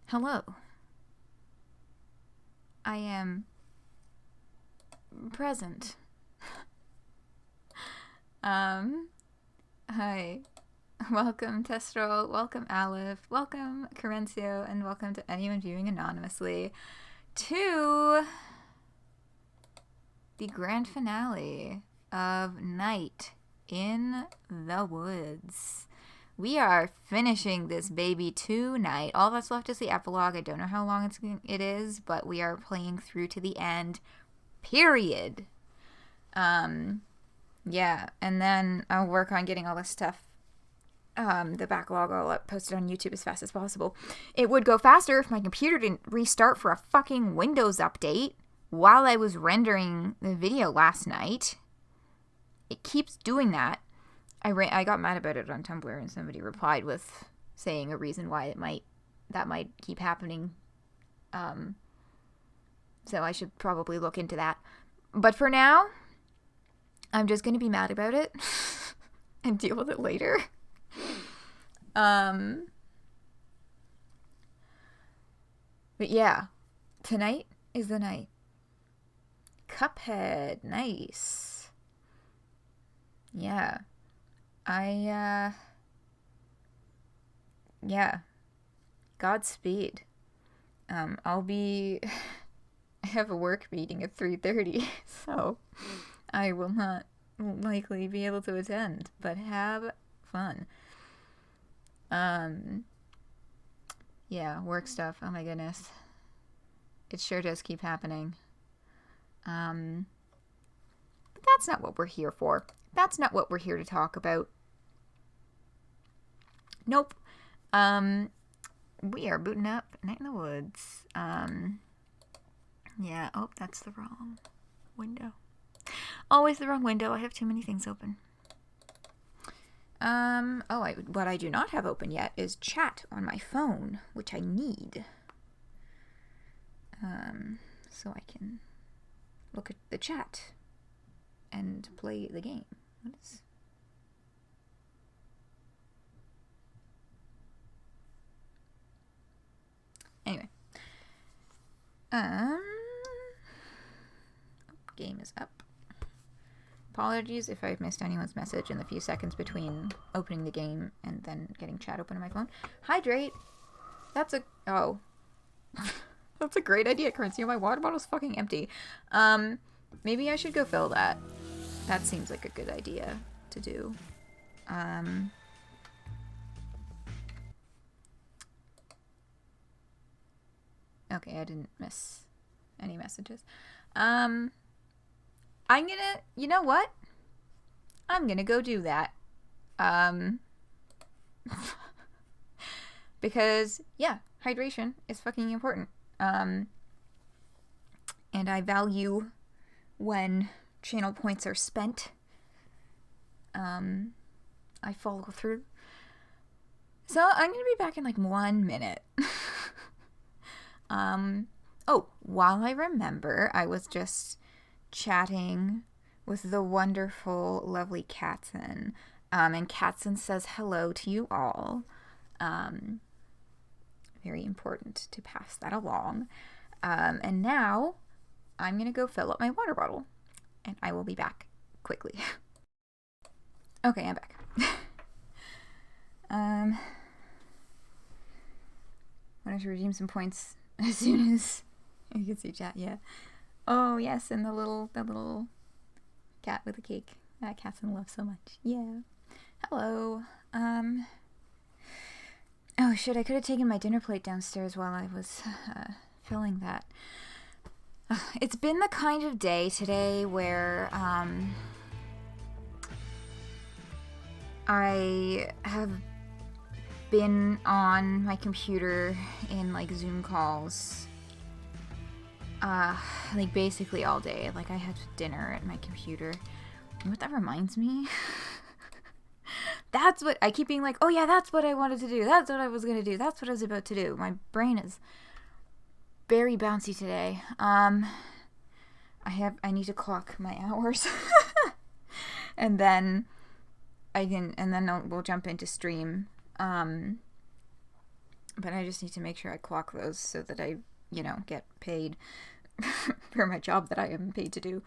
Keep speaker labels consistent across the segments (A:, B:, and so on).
A: Hello. I am present. Hi. Welcome, Testrol. Welcome, Aleph. Welcome, Carencio. And welcome to anyone viewing anonymously to the grand finale of Night in the Woods. We are finishing this baby tonight. All that's left is the epilogue. I don't know how long it is, but we are playing through to the end. Period. Yeah, and then I'll work on getting all this stuff, the backlog all posted on YouTube as fast as possible. It would go faster if my computer didn't restart for a fucking Windows update while I was rendering the video last night. It keeps doing that. I got mad about it on Tumblr, and somebody replied with saying a reason why that might keep happening. So I should probably look into that. But for now, I'm just going to be mad about it and deal with it later. But yeah, tonight is the night. Cuphead, nice. Yeah. Yeah. Godspeed. I have a work meeting at 3:30, so I will not likely be able to attend, but have fun. Yeah, work stuff. Oh my goodness. It sure does keep happening. But that's not what we're here for. That's not what we're here to talk about. Nope. We are booting up Night in the Woods. Yeah, oh, that's the wrong window. Always the wrong window. I have too many things open. What I do not have open yet is chat on my phone, which I need. So I can look at the chat and play the game. What is... Anyway. Game is up. Apologies if I've missed anyone's message in the few seconds between opening the game and then getting chat open on my phone. Hydrate! That's a... Oh. That's a great idea, Currency. My water bottle's fucking empty. Maybe I should go fill that. That seems like a good idea to do. Okay, I didn't miss any messages. I'm gonna... You know what? I'm gonna go do that. Because, yeah, hydration is fucking important. And I value when channel points are spent. I follow through. So I'm gonna be back in like 1 minute. While I remember, I was just chatting with the wonderful, lovely Katzen. And Katzen says hello to you all. Very important to pass that along. And now I'm going to go fill up my water bottle. And I will be back quickly. Okay, I'm back. Wanted to redeem some points as soon as you can see chat, yeah. Oh, yes, and the little cat with the cake that Katzen loves so much. Yeah. Hello. Oh, shit, I could have taken my dinner plate downstairs while I was filling that. It's been the kind of day today where I have been on my computer in like Zoom calls like basically all day. Like I had dinner at my computer. And what that reminds me, that's what I keep being like, oh yeah, that's what I wanted to do, that's what I was gonna do, that's what I was about to do. My brain is very bouncy today. I need to clock my hours and then we'll jump into stream But I just need to make sure I clock those so that I, get paid for my job that I am paid to do.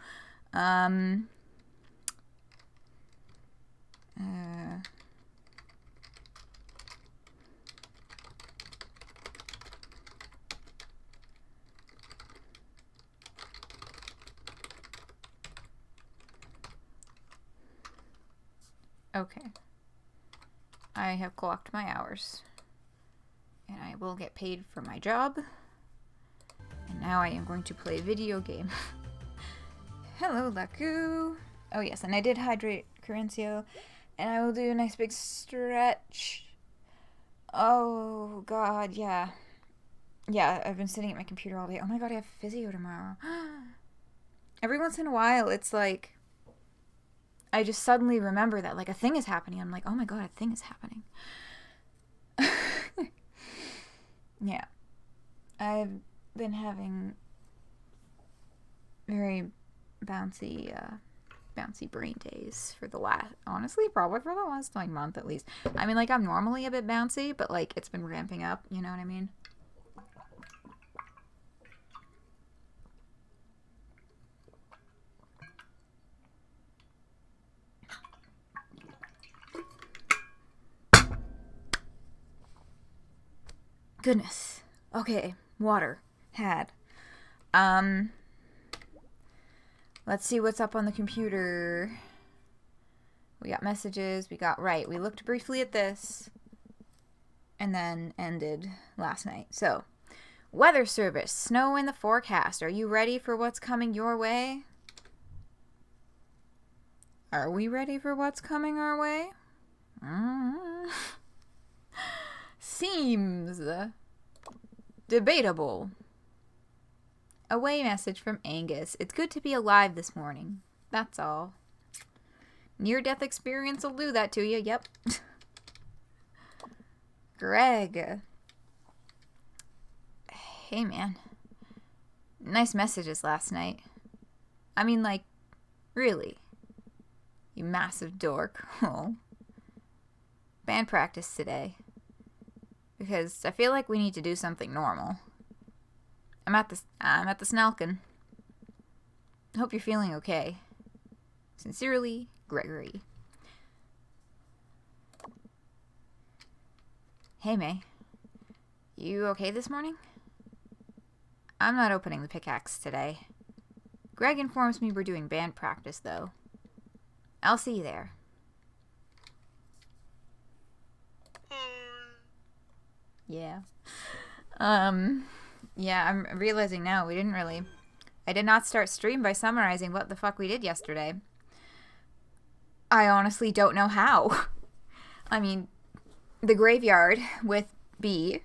A: Okay. I have clocked my hours. And I will get paid for my job. And now I am going to play a video game. Hello, Laku. Oh yes, and I did hydrate Corincio. And I will do a nice big stretch. Oh god, yeah. Yeah, I've been sitting at my computer all day. Oh my god, I have physio tomorrow. Every once in a while, it's like I just suddenly remember that like a thing is happening. I'm like, oh my god, a thing is happening. Yeah. I've been having very bouncy brain days for the last, honestly, probably for the last like month at least. I mean, like I'm normally a bit bouncy, but like it's been ramping up, you know what I mean? Goodness. Okay, water. Had. Let's see what's up on the computer. We got messages. We looked briefly at this. And then ended last night. So, weather service. Snow in the forecast. Are you ready for what's coming your way? Are we ready for what's coming our way? Seems debatable. Away message from Angus. It's good to be alive this morning. That's all. Near-death experience will do that to you. Yep. Greg. Hey, man. Nice messages last night. I mean, like, really. You massive dork. Oh. Band practice today. Because I feel like we need to do something normal. I'm at the Snalkin. Hope you're feeling okay. Sincerely, Gregory. Hey, May. You okay this morning? I'm not opening the pickaxe today. Greg informs me we're doing band practice, though. I'll see you there. Yeah. Yeah, I'm realizing now I did not start stream by summarizing what the fuck we did yesterday. I honestly don't know how. I mean, the graveyard with B.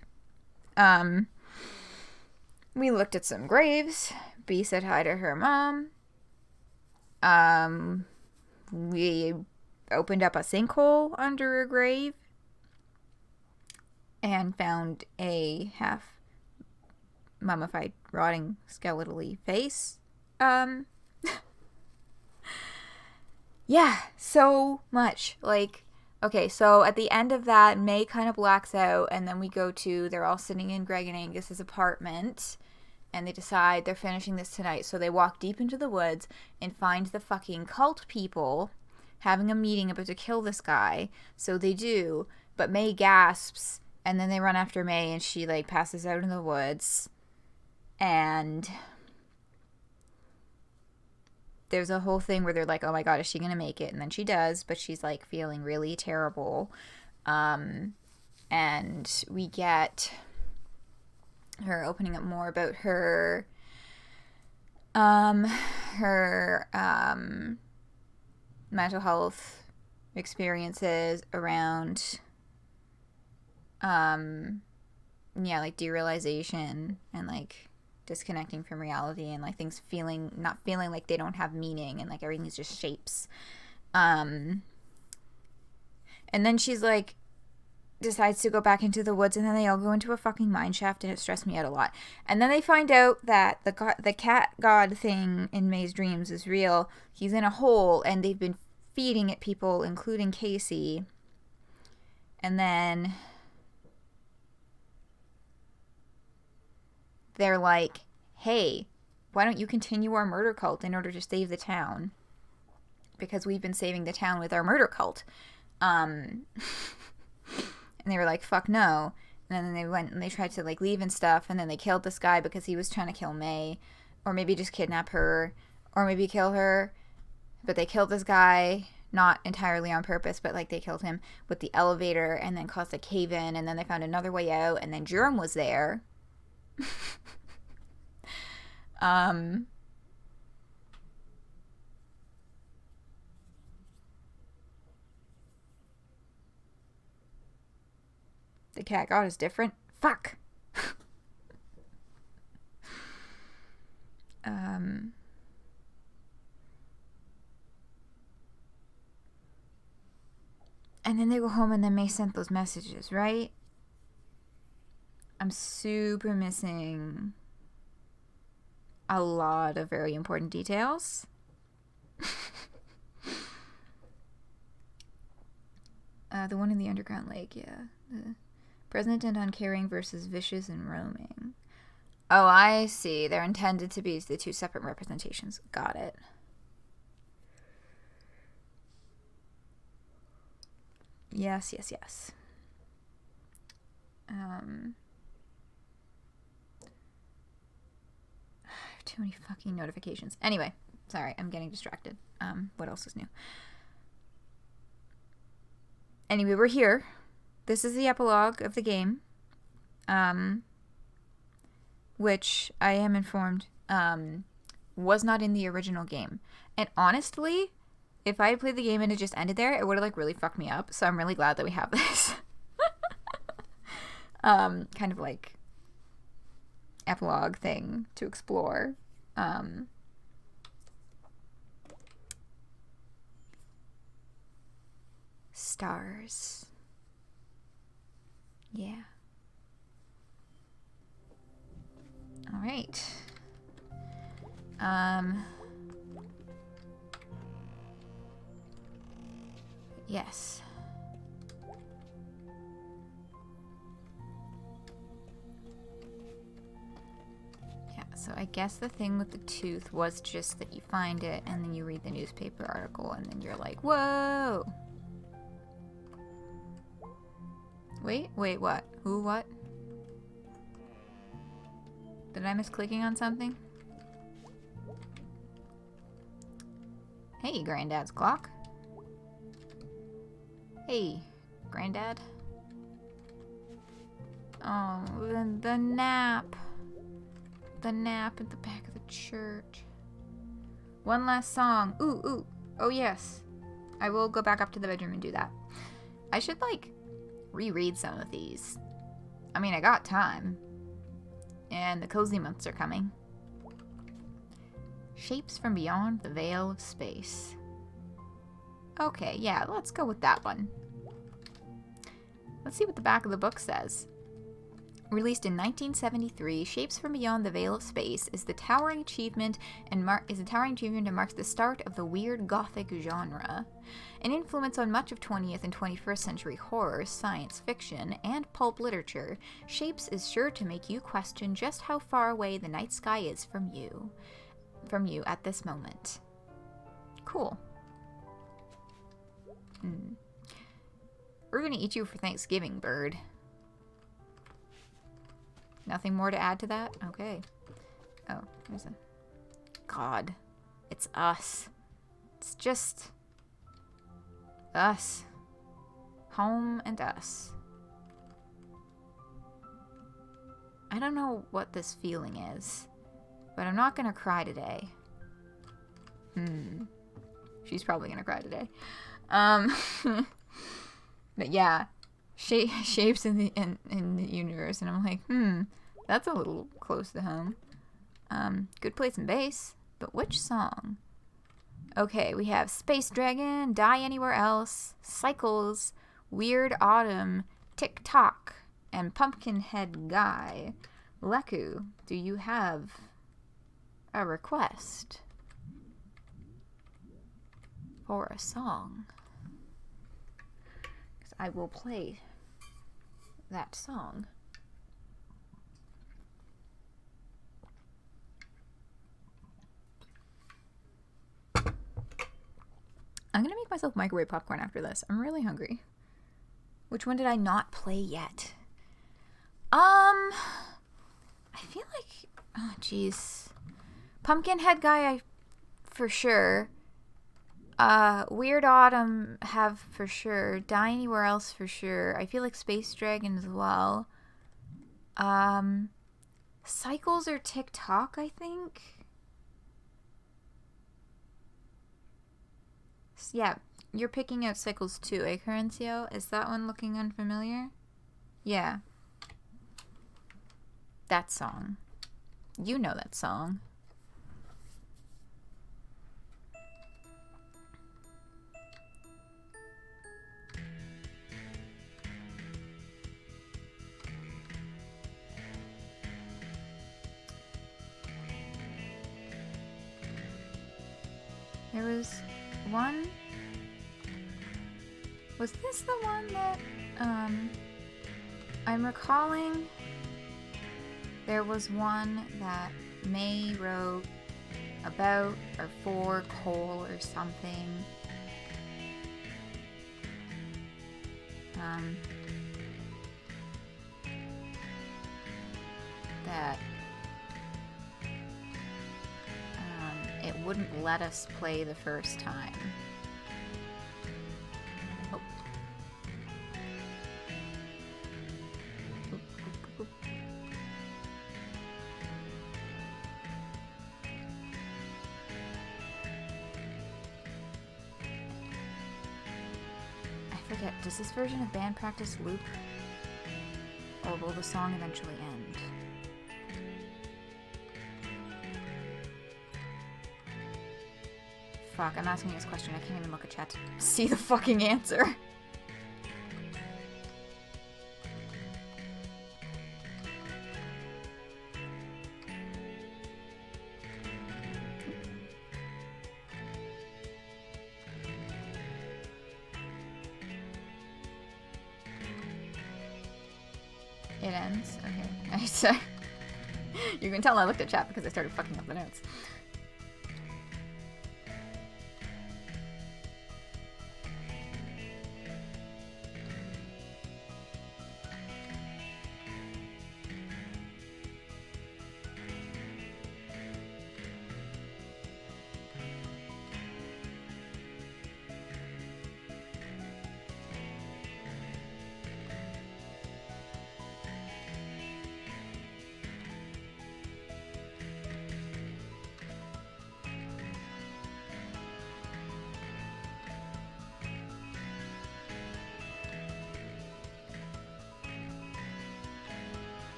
A: We looked at some graves. B said hi to her mom. We opened up a sinkhole under a grave and found a half mummified, rotting, skeletally face. Yeah, so much. Like, okay, so at the end of that, May kind of blacks out, and then they're all sitting in Greg and Angus's apartment, and they decide they're finishing this tonight. So they walk deep into the woods and find the fucking cult people having a meeting about to kill this guy. So they do, but May gasps, and then they run after May, and she, like, passes out in the woods. And there's a whole thing where they're like, oh my god, is she gonna make it? And then she does, but she's, like, feeling really terrible. And we get her opening up more about her mental health experiences around like derealization and like disconnecting from reality and like things not feeling like they don't have meaning and like everything's just shapes. And then she's like decides to go back into the woods, and then they all go into a fucking mine shaft, and it stressed me out a lot. And then they find out that the cat god thing in May's dreams is real. He's in a hole, and they've been feeding it people, including Casey. And then they're like, hey, why don't you continue our murder cult in order to save the town? Because we've been saving the town with our murder cult. And they were like, fuck no. And then they went and they tried to like leave and stuff, and then they killed this guy because he was trying to kill May, or maybe just kidnap her, or maybe kill her. But they killed this guy, not entirely on purpose, but like they killed him with the elevator and then caused a cave-in, and then they found another way out, and then Jerome was there. The cat god is different. Fuck. And then they go home and then May sent those messages, right? I'm super missing a lot of very important details. The one in the underground lake, yeah. The present and uncaring versus vicious and roaming. Oh, I see. They're intended to be the two separate representations. Got it. Yes, yes, yes. I have too many fucking notifications. Anyway, sorry, I'm getting distracted. What else is new? Anyway, we're here. This is the epilogue of the game. Which I am informed was not in the original game. And honestly, if I had played the game and it just ended there, it would have like really fucked me up. So I'm really glad that we have this. Kind of like epilogue thing to explore. Stars. Yeah. All right. Yes. Yeah, so I guess the thing with the tooth was just that you find it and then you read the newspaper article and then you're like, whoa. Wait, what? Who, what? Did I miss clicking on something? Hey, Granddad's clock. Hey, Granddad. Oh, the nap. The nap at the back of the church. One last song. Ooh. Oh, yes. I will go back up to the bedroom and do that. I should, like, reread some of these. I mean, I got time. And the cozy months are coming. Shapes from Beyond the Veil of Space. Okay, yeah, let's go with that one. Let's see what the back of the book says. Released in 1973, Shapes from Beyond the Veil of Space is a towering achievement and marks the start of the weird Gothic genre. An influence on much of 20th and 21st century horror, science fiction, and pulp literature, Shapes is sure to make you question just how far away the night sky is from you at this moment. Cool. We're gonna eat you for Thanksgiving, bird. Nothing more to add to that? Okay. Oh, there's a... God. It's us. It's just... us. Home and us. I don't know what this feeling is, but I'm not gonna cry today. She's probably gonna cry today. But yeah. Shapes in the universe, and I'm like, that's a little close to home. Good place and bass, but which song? Okay, we have Space Dragon, Die Anywhere Else, Cycles, Weird Autumn, Tick Tock, and Pumpkinhead Guy. Leku, do you have a request for a song? I will play that song. myself microwave popcorn after this. I'm really hungry. Which one did I not play yet? I feel like, oh jeez, Pumpkinhead guy, for sure. Weird Autumn have for sure. Die Anywhere Else for sure. I feel like Space Dragon as well. Cycles or TikTok, I think. Yeah, you're picking out Cycles too, eh, Currencio? Is that one looking unfamiliar? Yeah. That song. You know that song. There was one. Was this the one that, I'm recalling? There was one that May wrote about or for Cole or something. That it wouldn't let us play the first time. Oh. Oop, oop, oop. I forget, does this version of band practice loop? Or will the song eventually end? Fuck, I'm asking this question. I can't even look at chat to see the fucking answer. It ends? Okay. Nice. You can tell I looked at chat because I started fucking up the notes.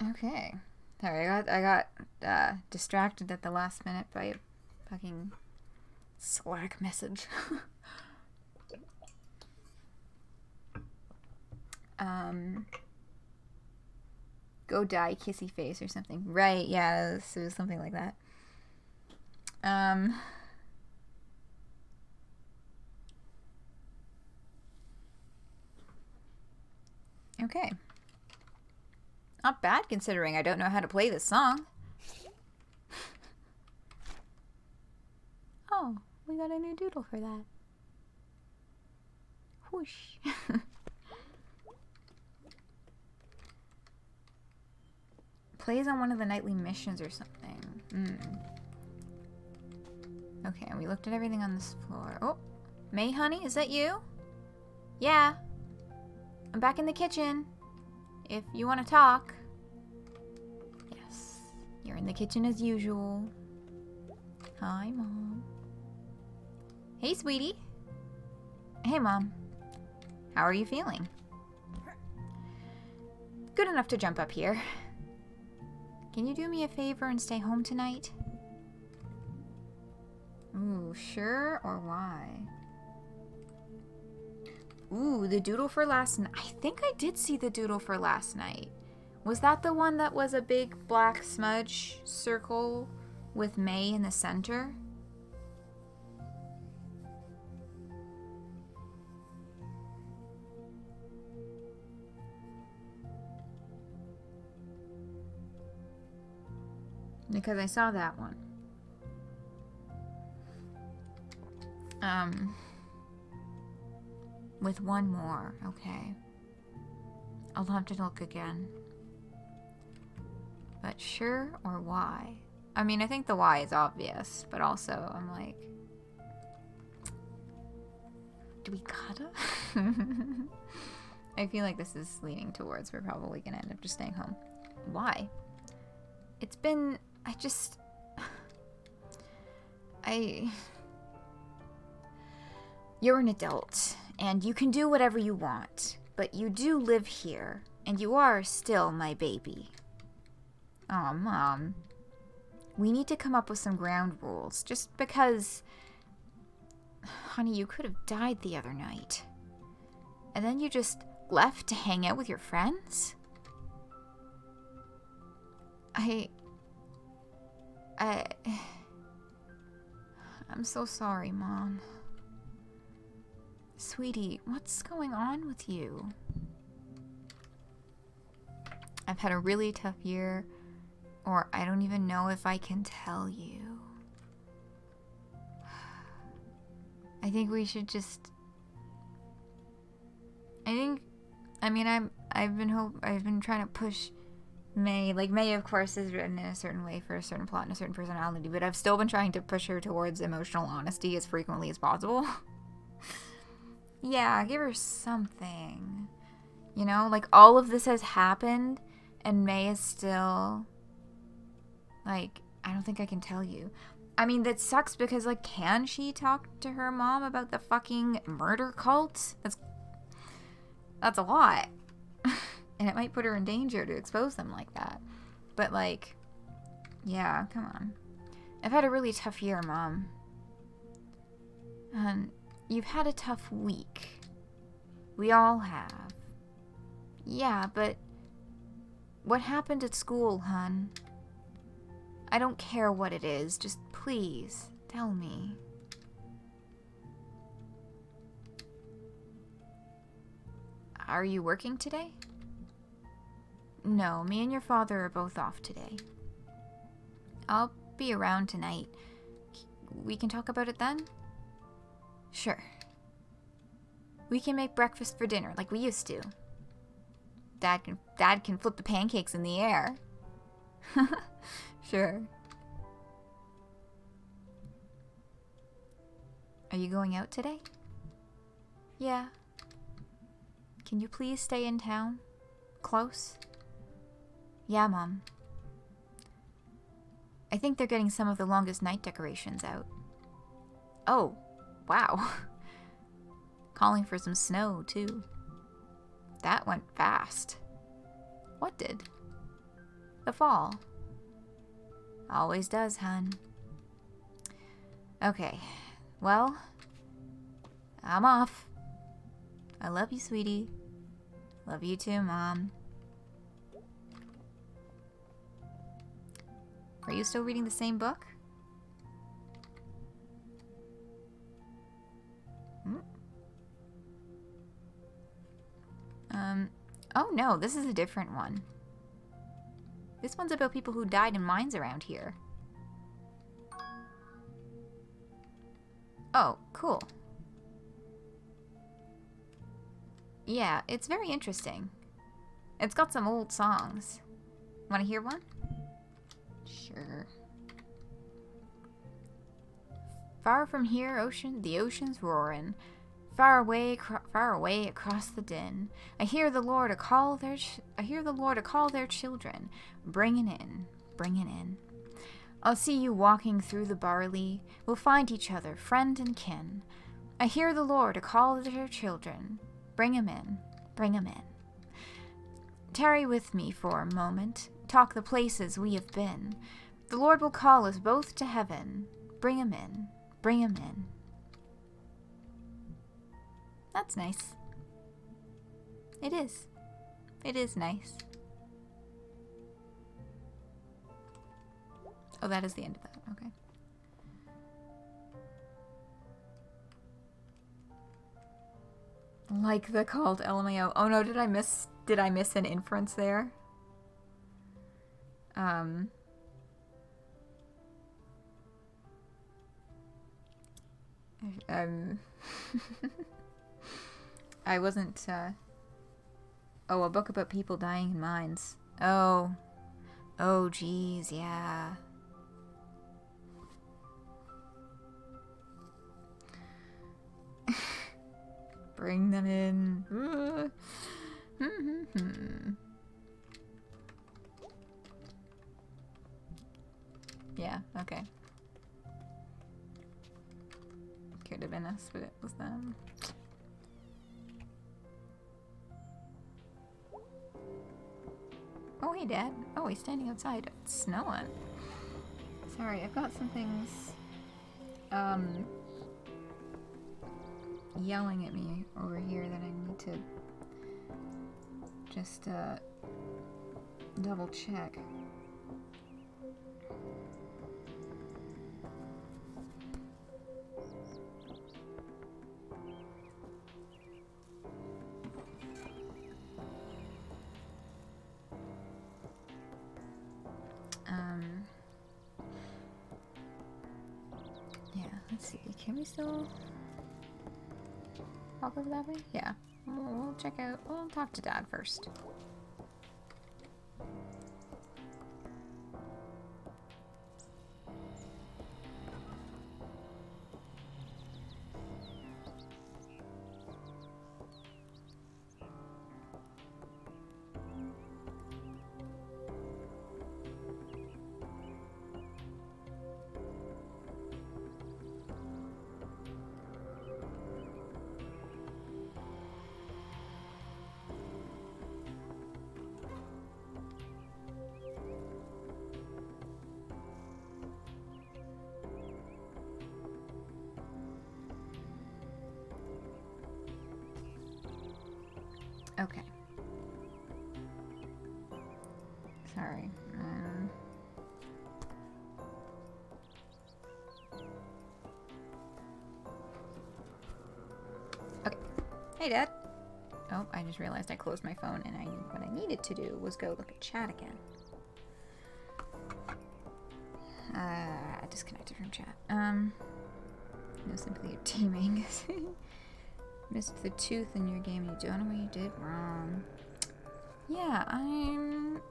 A: Okay. Sorry, I got distracted at the last minute by a fucking Slack message. Go die, kissy face or something. Right, yeah, it was something like that. Okay. Not bad considering I don't know how to play this song. Oh, we got a new doodle for that. Whoosh. Plays on one of the nightly missions or something. Okay, and we looked at everything on this floor. Oh, May, honey, is that you? Yeah. I'm back in the kitchen. If you want to talk. Yes, you're in the kitchen as usual. Hi, Mom. Hey, sweetie. Hey, Mom. How are you feeling? Good enough to jump up here. Can you do me a favor and stay home tonight? Ooh, sure or why? Ooh, the doodle for last night. I think I did see the doodle for last night. Was that the one that was a big black smudge circle with May in the center? Because I saw that one. With one more. Okay. I'll have to look again. But sure or why? I mean, I think the why is obvious, but also I'm like, do we gotta? I feel like this is leaning towards we're probably gonna end up just staying home. Why? It's been, you're an adult, and you can do whatever you want, but you do live here, and you are still my baby. Aw, Mom. We need to come up with some ground rules, just because... Honey, you could have died the other night. And then you just left to hang out with your friends? I'm so sorry, Mom. Sweetie, what's going on with you? I've had a really tough year, or I don't even know if I can tell you. I think we should just... I've been trying to push May. Like, May, of course, is written in a certain way for a certain plot and a certain personality, but I've still been trying to push her towards emotional honesty as frequently as possible. Yeah, give her something. You know, like, all of this has happened, and May is still... Like, I don't think I can tell you. I mean, that sucks because, like, can she talk to her mom about the fucking murder cult? That's a lot. And it might put her in danger to expose them like that. But, like, yeah, come on. I've had a really tough year, Mom. And you've had a tough week. We all have. Yeah, but what happened at school, hun? I don't care what it is, just please, tell me. Are you working today? No, me and your father are both off today. I'll be around tonight. We can talk about it then? Sure. We can make breakfast for dinner like we used to. Dad can flip the pancakes in the air. Sure. Are you going out today? Yeah. Can you please stay in town? Close? Yeah, Mom. I think they're getting some of the longest night decorations out. Oh, wow. Calling for some snow, too. That went fast. What did? The fall. Always does, hun. Okay, well, I'm off. I love you, sweetie. Love you too, Mom. Are you still reading the same book? Oh no, this is a different one. This one's about people who died in mines around here. Oh, cool. Yeah, it's very interesting. It's got some old songs. Want to hear one? Sure. Far from here, the ocean's roaring. Far away across the din. I hear the Lord to call their children, bringing in. I'll see you walking through the barley. We'll find each other, friend and kin. I hear the Lord to call their children, bring 'em in. Tarry with me for a moment, talk the places we have been. The Lord will call us both to heaven. Bring 'em in. That's nice. It is. It is nice. Oh, that is the end of that. Okay. Like the called LMAO. Oh no, did I miss an inference there? I wasn't, oh, a book about people dying in mines. Oh. Oh, geez, yeah. Bring them in. Yeah, okay. Could have been us, but it was them. Oh, hey, Dad. Oh, he's standing outside. It's snowing. Sorry, I've got some things, yelling at me over here that I need to just, double check. Yeah, let's see. Can we still walk over that way? Yeah. We'll check out. We'll talk to Dad first. Okay. Sorry. Okay. Hey, Dad. Oh, I just realized I closed my phone, and what I needed to do was go look at chat again. Disconnected from chat. No sympathy of teaming. Missed the tooth in your game. You don't know what you did wrong. Yeah, I'm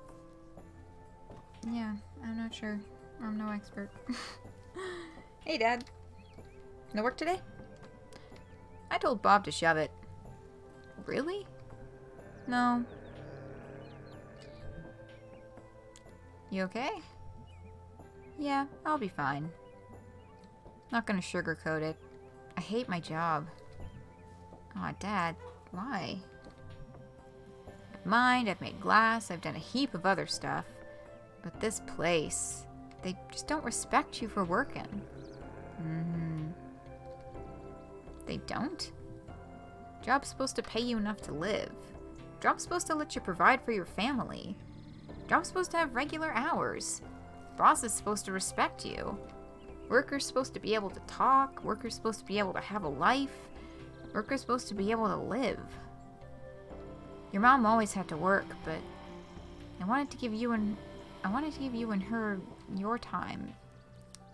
A: not sure. I'm no expert. Hey, Dad. No work today? I told Bob to shove it. Really? No. You okay? Yeah, I'll be fine. Not gonna sugarcoat it. I hate my job. Aw, Dad, why? I've mined, I've made glass, I've done a heap of other stuff. But this place, they just don't respect you for working. They don't? Job's supposed to pay you enough to live. Job's supposed to let you provide for your family. Job's supposed to have regular hours. Boss is supposed to respect you. Worker's supposed to be able to talk. Worker's supposed to be able to have a life. Worker's supposed to be able to live. Your mom always had to work, but I wanted to give you and her your time.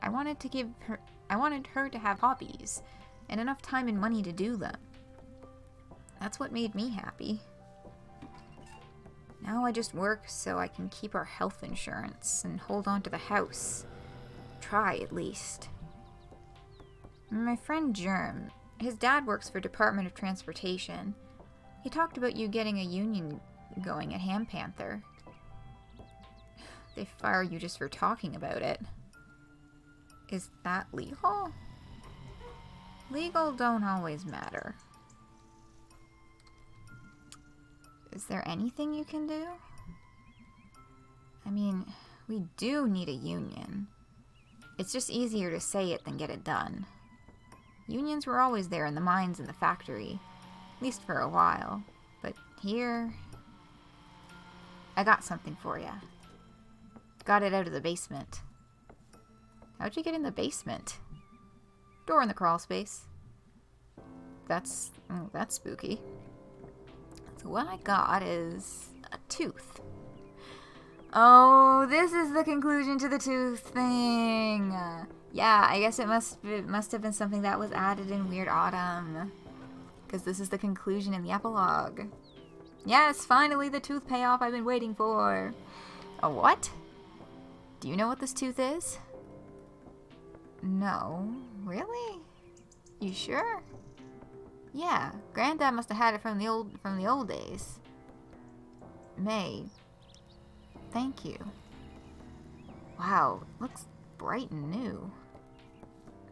A: I wanted her to have hobbies and enough time and money to do them. That's what made me happy. Now I just work so I can keep our health insurance and hold on to the house. Try, at least. My friend Germ, his dad works for Department of Transportation. He talked about you getting a union going at Ham Panther. They fire you just for talking about it. Is that legal? Legal don't always matter. Is there anything you can do? I mean, we do need a union. It's just easier to say it than get it done. Unions were always there in the mines and the factory, at least for a while, but Here. I got something for ya. Got it out of the basement. How'd you get in the basement? Door in the crawl space. That's spooky. So what I got is a tooth. Oh, this is the conclusion to the tooth thing. Yeah, I guess it must have been something that was added in Weird Autumn. Because this is the conclusion in the epilogue. Yes, finally the tooth payoff I've been waiting for. A what? Do you know what this tooth is? No. Really? You sure? Yeah, Granddad must have had it from the old days. May. Thank you. Wow, looks bright and new.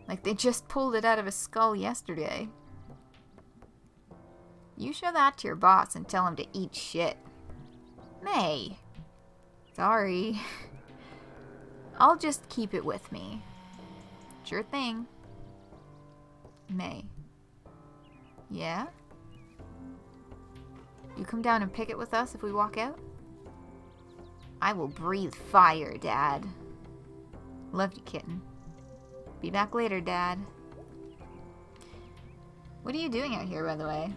A: Like they just pulled it out of his skull yesterday. You show that to your boss and tell him to eat shit. May. Sorry. I'll just keep it with me. Sure thing. May. Yeah? You come down and pick it with us if we walk out? I will breathe fire, Dad. Love you, kitten. Be back later, Dad. What are you doing out here, by the way?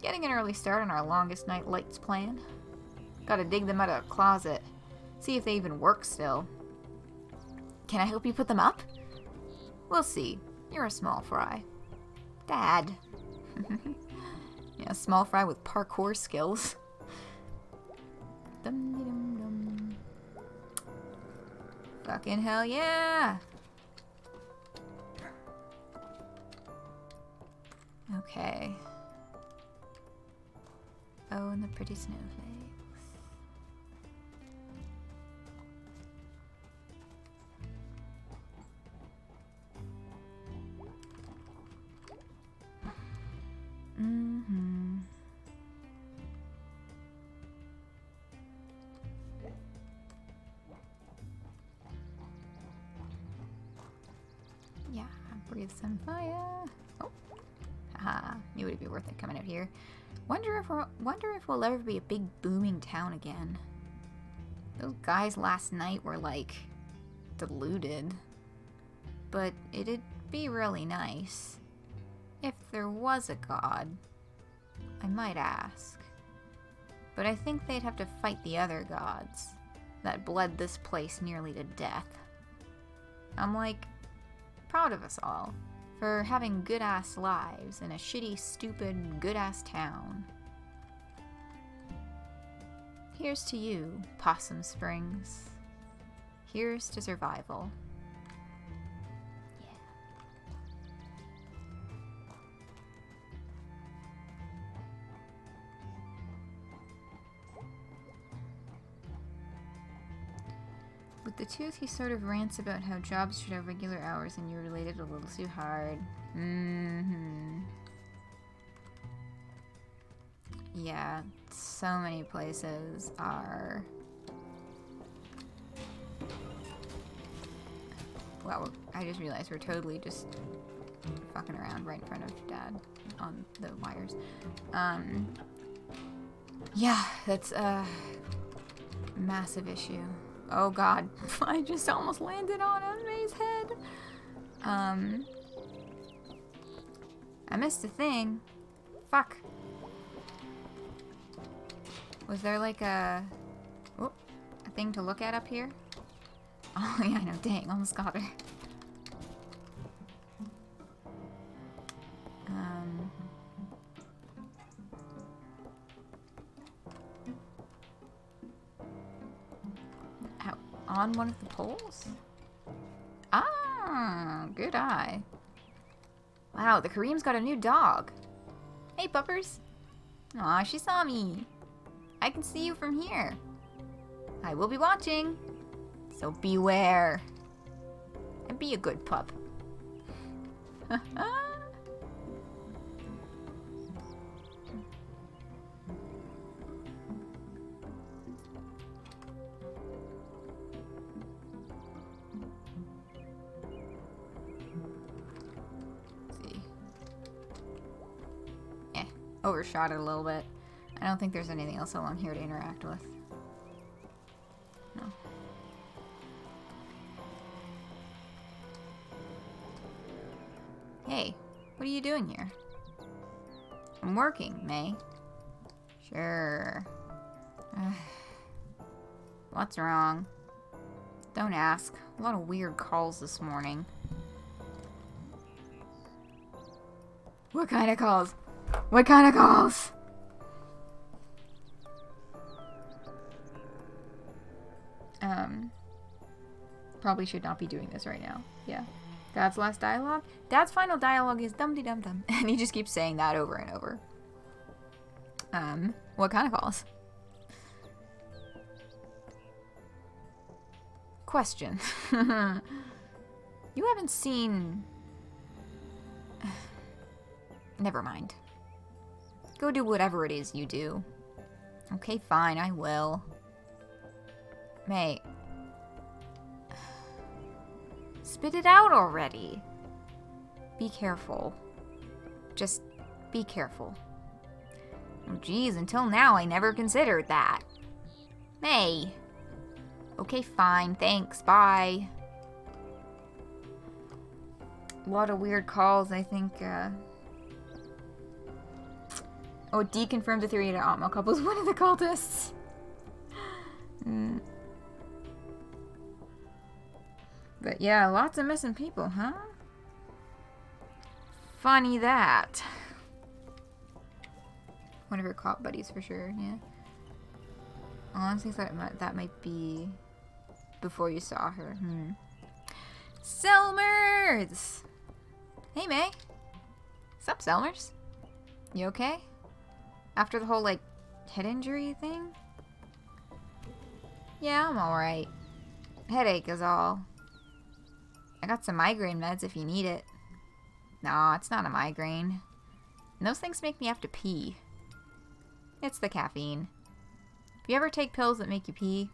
A: Getting an early start on our longest night lights plan. Gotta dig them out of a closet. See if they even work still. Can I help you put them up? We'll see. You're a small fry. Dad. Yeah, small fry with parkour skills. Dum dum dum. Fucking hell yeah! Okay. Oh, and the pretty snowflakes. Mm-hmm. Yeah, breathe some fire. Oh, haha! Knew it'd be worth it coming out here. Wonder if we'll ever be a big booming town again. Those guys last night were like deluded, but it'd be really nice if there was a god. I might ask, but I think they'd have to fight the other gods that bled this place nearly to death. I'm like proud of us all for having good-ass lives in a shitty, stupid, good-ass town. Here's to you, Possum Springs. Here's to survival. Yeah. With the tooth, he sort of rants about how jobs should have regular hours and you related a little too hard. Mm-hmm. Yeah, so many places are... Wow, I just realized we're totally just fucking around right in front of Dad on the wires. Yeah, that's a massive issue. Oh god, I just almost landed on May's head. I missed a thing. Fuck. Was there like a thing to look at up here? Oh yeah, I know, dang, almost got her. Out on one of the poles? Ah, good eye. Wow, the Kareem's got a new dog. Hey, puppers. Aw, she saw me. I can see you from here. I will be watching. So beware. And be a good pup. Overshot it a little bit. I don't think there's anything else along here to interact with. No. Hey, what are you doing here? I'm working, May. Sure. What's wrong? Don't ask. A lot of weird calls this morning. What kind of calls? What kind of calls? Probably should not be doing this right now. Yeah. Dad's last dialogue? Dad's final dialogue is dum-de-dum-dum. And he just keeps saying that over and over. What kind of calls? Question. You haven't seen... Never mind. Go do whatever it is you do. Okay, fine, I will. May. Spit it out already. Be careful. Just be careful. Oh, geez, until now I never considered that. May. Okay, fine, thanks, bye. A lot of weird calls, I think, Oh, it deconfirmed the theory that Atma couple was one of the cultists. But yeah, lots of missing people, huh? Funny that. One of her cop buddies for sure, yeah. I honestly thought that might be before you saw her. Selmers! Hey, May. What's up, Selmers? You okay? After the whole, like, head injury thing? Yeah, I'm alright. Headache is all. I got some migraine meds if you need it. No, it's not a migraine. And those things make me have to pee. It's the caffeine. If you ever take pills that make you pee,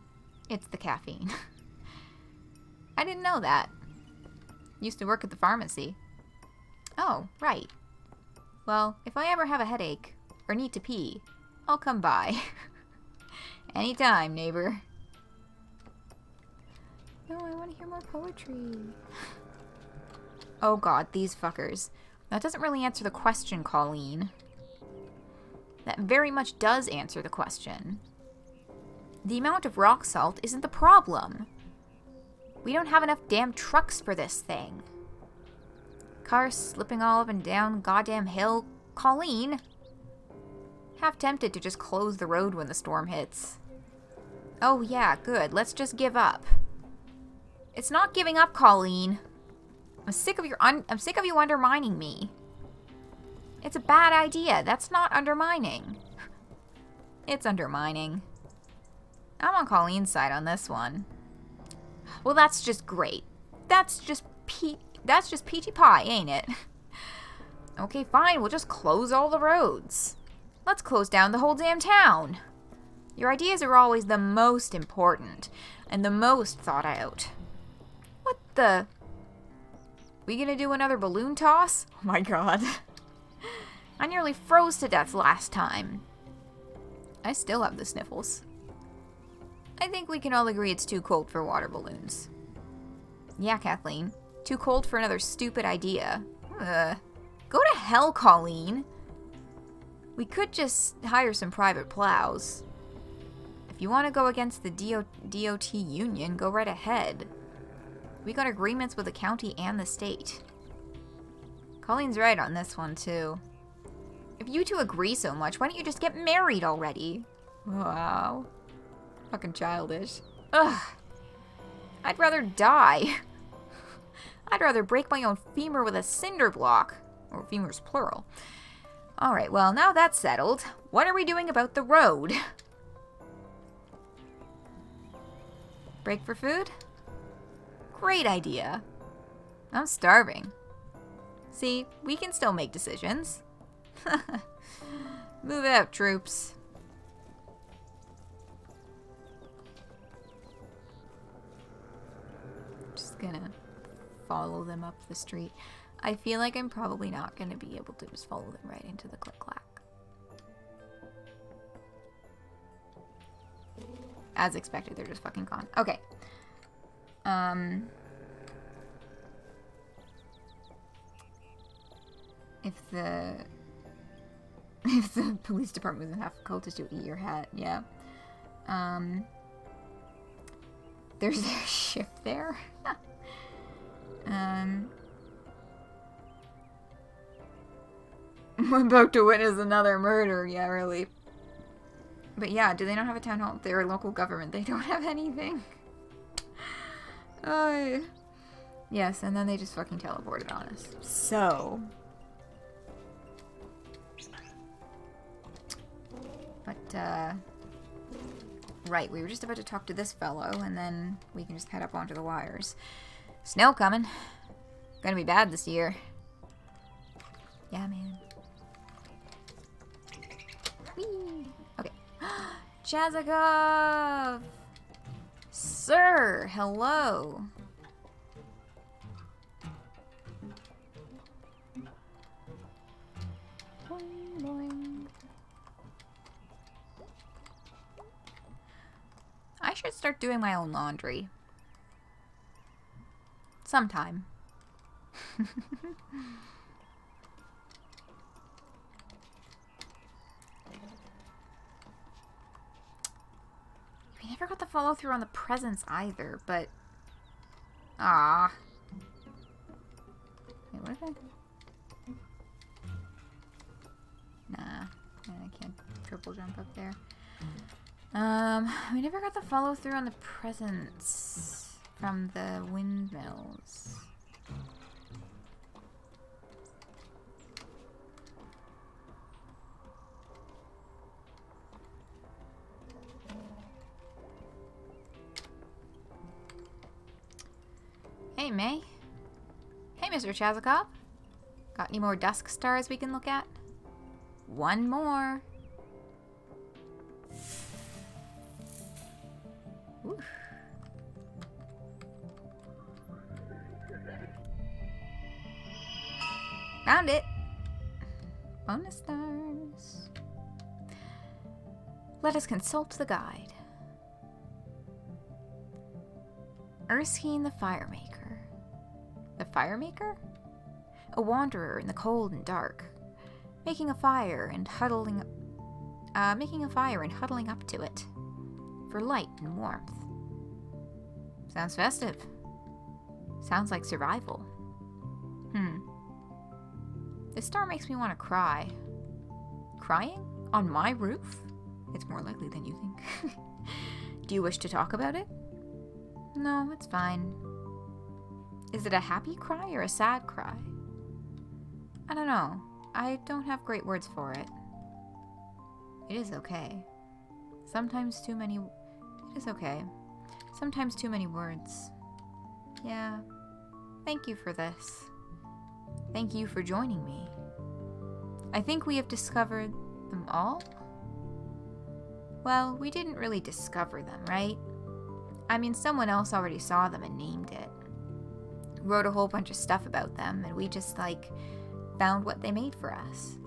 A: it's the caffeine. I didn't know that. Used to work at the pharmacy. Oh, right. Well, if I ever have a headache, or need to pee, I'll come by. Anytime, neighbor. No, I want to hear more poetry. Oh god, these fuckers. That doesn't really answer the question, Colleen. That very much does answer the question. The amount of rock salt isn't the problem. We don't have enough damn trucks for this thing. Cars slipping all up and down the goddamn hill. Colleen! Half tempted to just close the road when the storm hits. Oh yeah, good. Let's just give up. It's not giving up, Colleen. I'm sick of you undermining me. It's a bad idea. That's not undermining. It's undermining. I'm on Colleen's side on this one. Well, that's just great. That's just peachy pie, ain't it? Okay, fine. We'll just close all the roads. Let's close down the whole damn town. Your ideas are always the most important and the most thought out. What the? We gonna do another balloon toss? Oh my god. I nearly froze to death last time. I still have the sniffles. I think we can all agree it's too cold for water balloons. Yeah, Kathleen. Too cold for another stupid idea. Go to hell, Colleen. We could just hire some private plows. If you want to go against the DOT union, go right ahead. We got agreements with the county and the state. Colleen's right on this one, too. If you two agree so much, why don't you just get married already? Wow. Fucking childish. Ugh. I'd rather die. I'd rather break my own femur with a cinder block. Or femurs plural. Alright, well, now that's settled. What are we doing about the road? Break for food? Great idea. I'm starving. See, we can still make decisions. Move out, troops. Just gonna follow them up the street. I feel like I'm probably not gonna be able to just follow them right into the click-clack. As expected, they're just fucking gone. Okay. If the police department was half cultist, you'll eat your hat. Yeah. There's their ship there. I'm about to witness another murder. Yeah, really. But yeah, do they not have a town hall? They're a local government. They don't have anything. Yes, and then they just fucking teleported on us. So. But, right, we were just about to talk to this fellow, and then we can just head up onto the wires. Snow coming. Gonna be bad this year. Yeah, man. Whee! Okay. Chazakov! Sir, hello. Boing, boing. I should start doing my own laundry. Sometime. We never got the follow through on the presents either, but... Ah. Wait, what is it? Nah. I can't triple jump up there. We never got the follow through on the presents from the windmills. Hey, May. Hey, Mr. Chazakov. Got any more dusk stars we can look at? One more. Oof. Found it. Bonus stars. Let us consult the guide. Erskine the Firemaker. The Firemaker? A wanderer in the cold and dark, making a fire and huddling up to it for light and warmth. Sounds festive. Sounds like survival. This star makes me want to cry. Crying? On my roof? It's more likely than you think. Do you wish to talk about it? No, it's fine. Is it a happy cry or a sad cry? I don't know. I don't have great words for it. It is okay. Sometimes too many... It is okay. Sometimes too many words. Yeah. Thank you for this. Thank you for joining me. I think we have discovered them all? Well, we didn't really discover them, right? I mean, someone else already saw them and named it. Wrote a whole bunch of stuff about them, and we just, like, found what they made for us.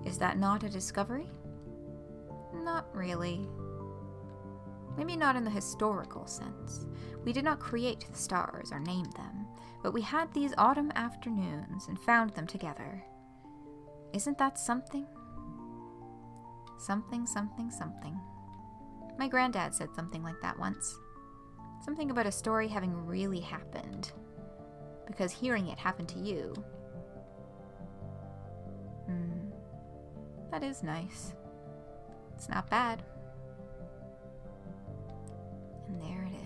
A: Is that not a discovery? Not really. Maybe not in the historical sense. We did not create the stars or name them, but we had these autumn afternoons and found them together. Isn't that something? Something, something, something. My granddad said something like that once. Something about a story having really happened. Because hearing it happen to you. That is nice. It's not bad. And there it is.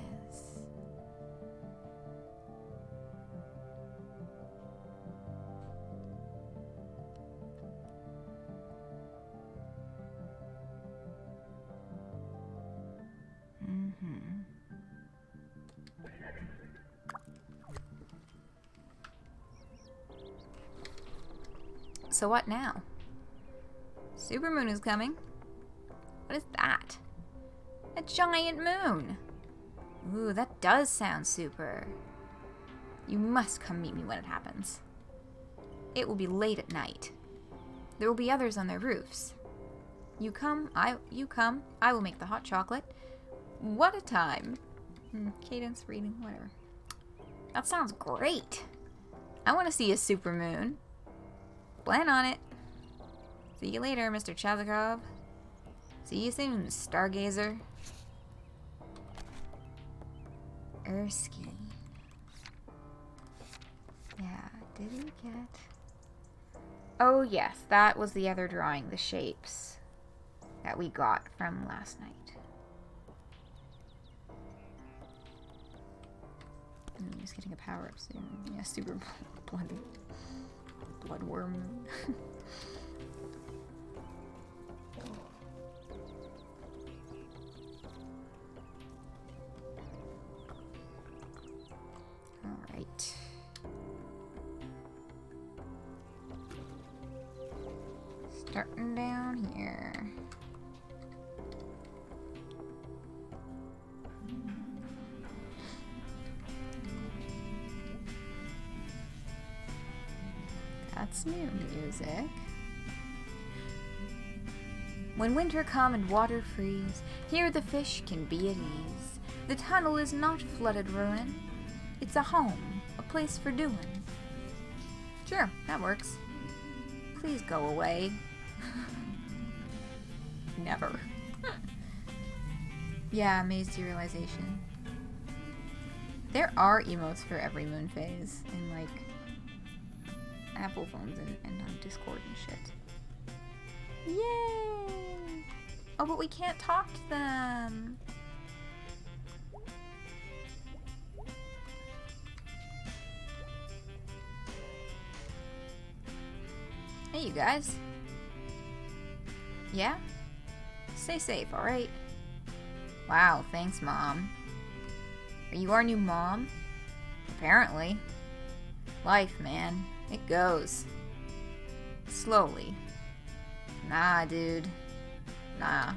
A: So what now? Supermoon is coming. What is that? A giant moon. Ooh, that does sound super. You must come meet me when it happens. It will be late at night. There will be others on their roofs. You come, I will make the hot chocolate. What a time. Cadence, reading, whatever. That sounds great. I want to see a supermoon. Plan on it. See you later, Mr. Chazakov. See you soon, Stargazer. Erskine. Yeah, did we get... Oh yes, that was the other drawing, the shapes that we got from last night. He's getting a power up soon. Yeah, super bloodworm. All right. Starting down here. That's new music. When winter come and water freeze, here the fish can be at ease. The tunnel is not flooded ruin. It's a home, a place for doing. Sure, that works. Please go away. Never. Yeah, Maze Derealization. There are emotes for every moon phase in like Apple phones and on Discord and shit. Yay! Oh, but we can't talk to them. Hey, you guys. Yeah? Stay safe, alright? Wow, thanks, Mom. Are you our new mom? Apparently. Life, man. It goes. Slowly. Nah, dude. Nah.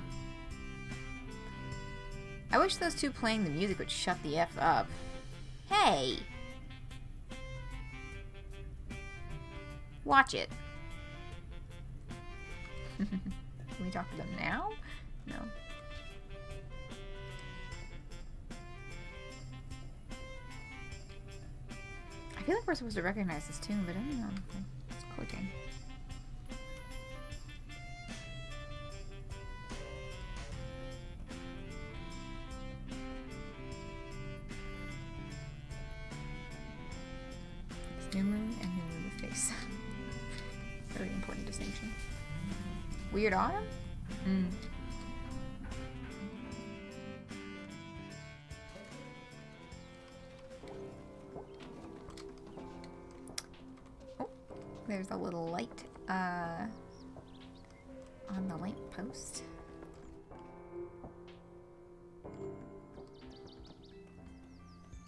A: I wish those two playing the music would shut the F up. Hey! Watch it. Can we talk to them now? No. I feel like we're supposed to recognize this tune, but I don't know. It's clicking. It's new moon and new moon with face. Very important distinction. Weird autumn? There's a little light on the lamp post.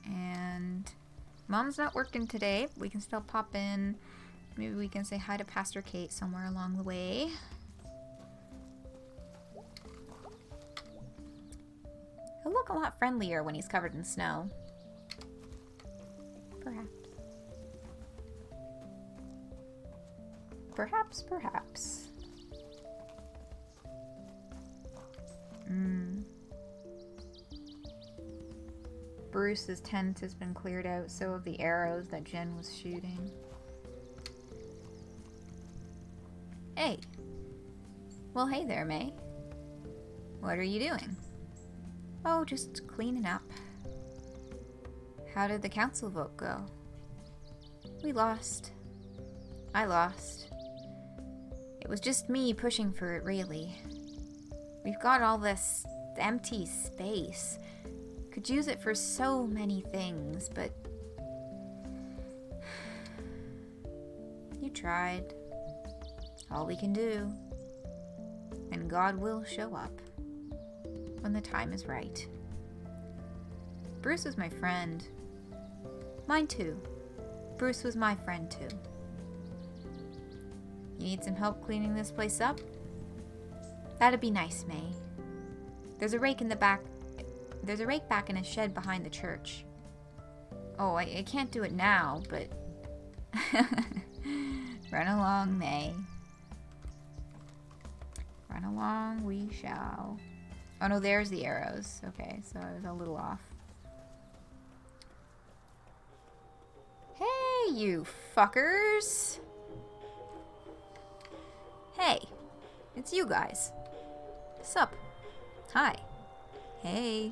A: And Mom's not working today. We can still pop in. Maybe we can say hi to Pastor Kate somewhere along the way. He'll look a lot friendlier when he's covered in snow. Perhaps. Perhaps. Bruce's tent has been cleared out, so have the arrows that Jen was shooting. Hey. Well, hey there, May. What are you doing? Oh, just cleaning up. How did the council vote go? We lost. I lost. It was just me pushing for it, really. We've got all this empty space. Could use it for so many things, but... You tried. All we can do. And God will show up. When the time is right. Bruce was my friend. Mine too. Bruce was my friend too. You need some help cleaning this place up? That'd be nice, May. There's a rake in the back. There's a rake back in a shed behind the church. Oh, I can't do it now, but... Run along, May. Run along we shall. Oh no, there's the arrows. Okay, so I was a little off. Hey, you fuckers! Hey, it's you guys. Sup? Hi. Hey.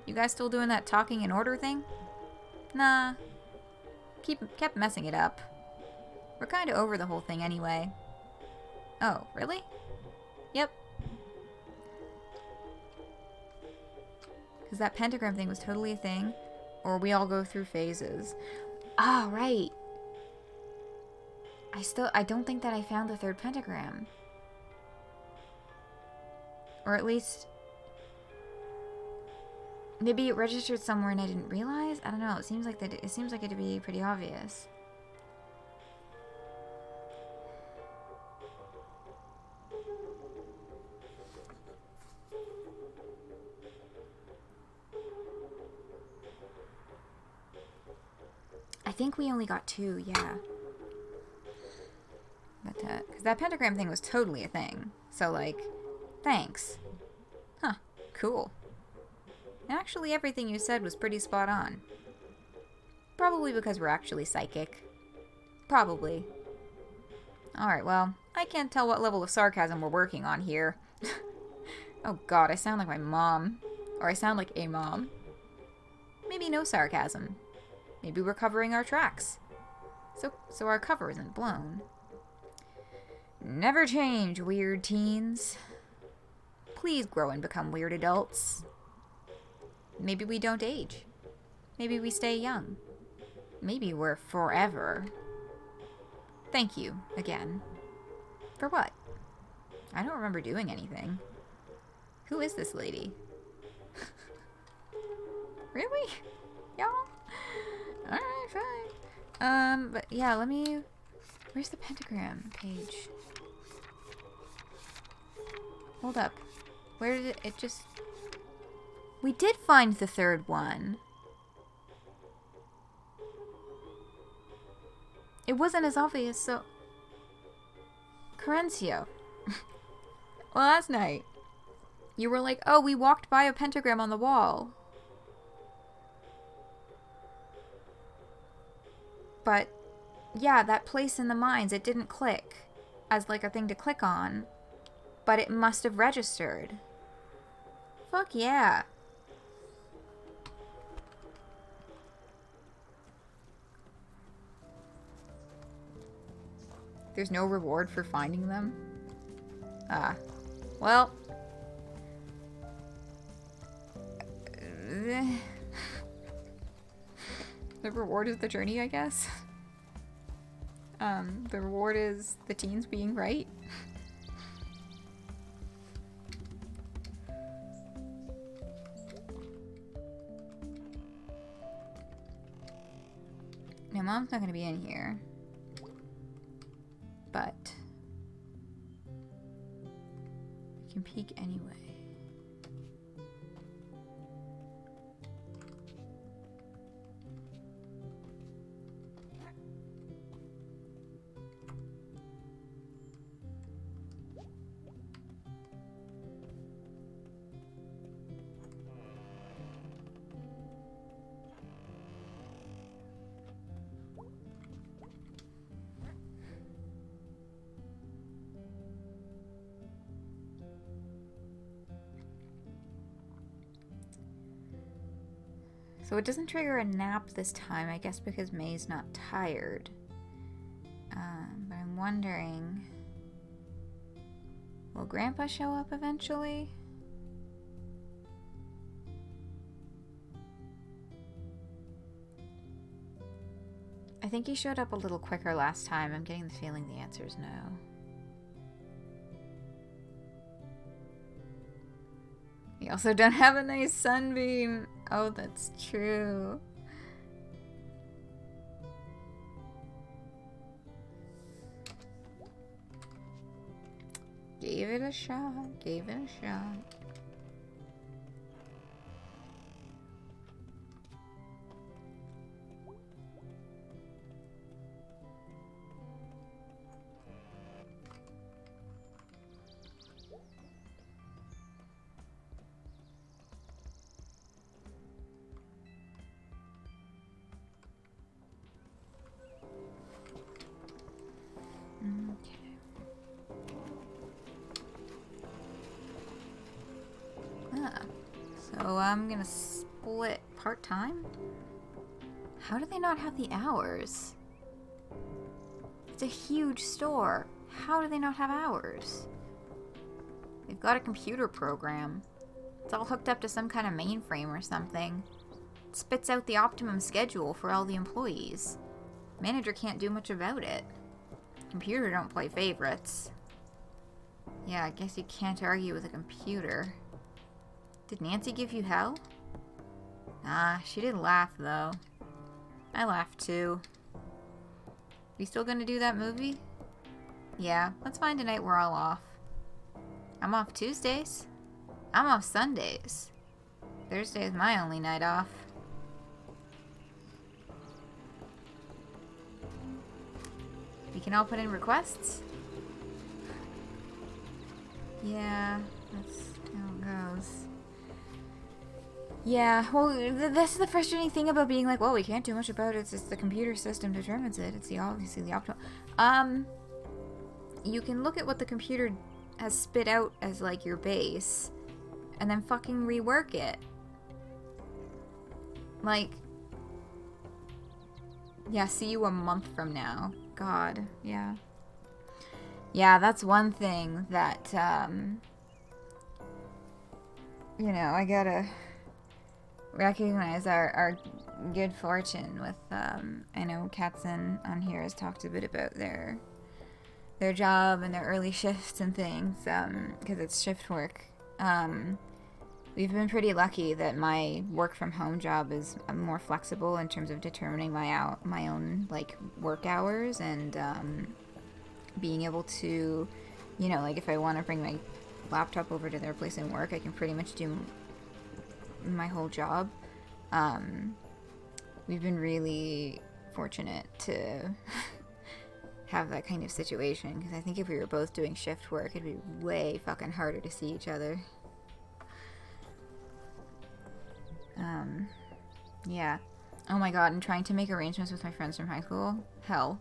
A: You guys still doing that talking in order thing? Nah. Kept messing it up. We're kinda over the whole thing anyway. Oh, really? Yep. Because that pentagram thing was totally a thing. Or we all go through phases. Ah, right. I don't think that I found the third pentagram. Or at least... maybe it registered somewhere and I didn't realize? I don't know. It seems like it'd be pretty obvious. I think we only got 2, yeah. But, because that pentagram thing was totally a thing. So, like, thanks. Huh, cool. Actually, everything you said was pretty spot on. Probably because we're actually psychic. Probably. Alright, well, I can't tell what level of sarcasm we're working on here. Oh god, I sound like my mom. Or I sound like a mom. Maybe no sarcasm. Maybe we're covering our tracks. So our cover isn't blown. Never change, weird teens. Please grow and become weird adults. Maybe we don't age. Maybe we stay young. Maybe we're forever. Thank you, again. For what? I don't remember doing anything. Who is this lady? Really? Y'all? Alright, fine. But yeah, let me... where's the pentagram page? Hold up. Where did it just... we did find the third one. It wasn't as obvious, so... Corencio. Well, last night, you were like, oh, we walked by a pentagram on the wall. But, yeah, that place in the mines, it didn't click as, like, a thing to click on. But it must have registered. Fuck yeah. There's no reward for finding them? Ah. Well. The reward is the journey, I guess. The reward is the teens being right. Now, Mom's not gonna be in here. But we can peek anyway. So it doesn't trigger a nap this time, I guess because May's not tired. But I'm wondering... will Grandpa show up eventually? I think he showed up a little quicker last time. I'm getting the feeling the answer is no. We also don't have a nice sunbeam. Oh, that's true. Gave it a shot. Gave it a shot. So I'm gonna split part-time? How do they not have the hours? It's a huge store. How do they not have hours? They've got a computer program. It's all hooked up to some kind of mainframe or something. It spits out the optimum schedule for all the employees. Manager can't do much about it. Computer don't play favorites. Yeah, I guess you can't argue with a computer. Did Nancy give you hell? Nah, she didn't laugh though. I laughed too. We still gonna do that movie? Yeah, let's find a night we're all off. I'm off Tuesdays. I'm off Sundays. Thursday is my only night off. We can all put in requests? Yeah, that's how it goes. Yeah, well, that's the frustrating thing about being like, well, we can't do much about it. It's just the computer system determines it. It's obviously the optimal. You can look at what the computer has spit out as like your base, and then fucking rework it. Like, yeah, see you a month from now. God, yeah. Yeah, that's one thing that, you know, I gotta recognize our good fortune with, I know Katzen on here has talked a bit about their job and their early shifts and things, because it's shift work. We've been pretty lucky that my work from home job is more flexible in terms of determining my own like work hours and being able to, you know, like if I want to bring my laptop over to their place and work, I can pretty much do my whole job. We've been really fortunate to have that kind of situation, because I think if we were both doing shift work, it'd be way fucking harder to see each other. Yeah. Oh my god, and trying to make arrangements with my friends from high school? Hell.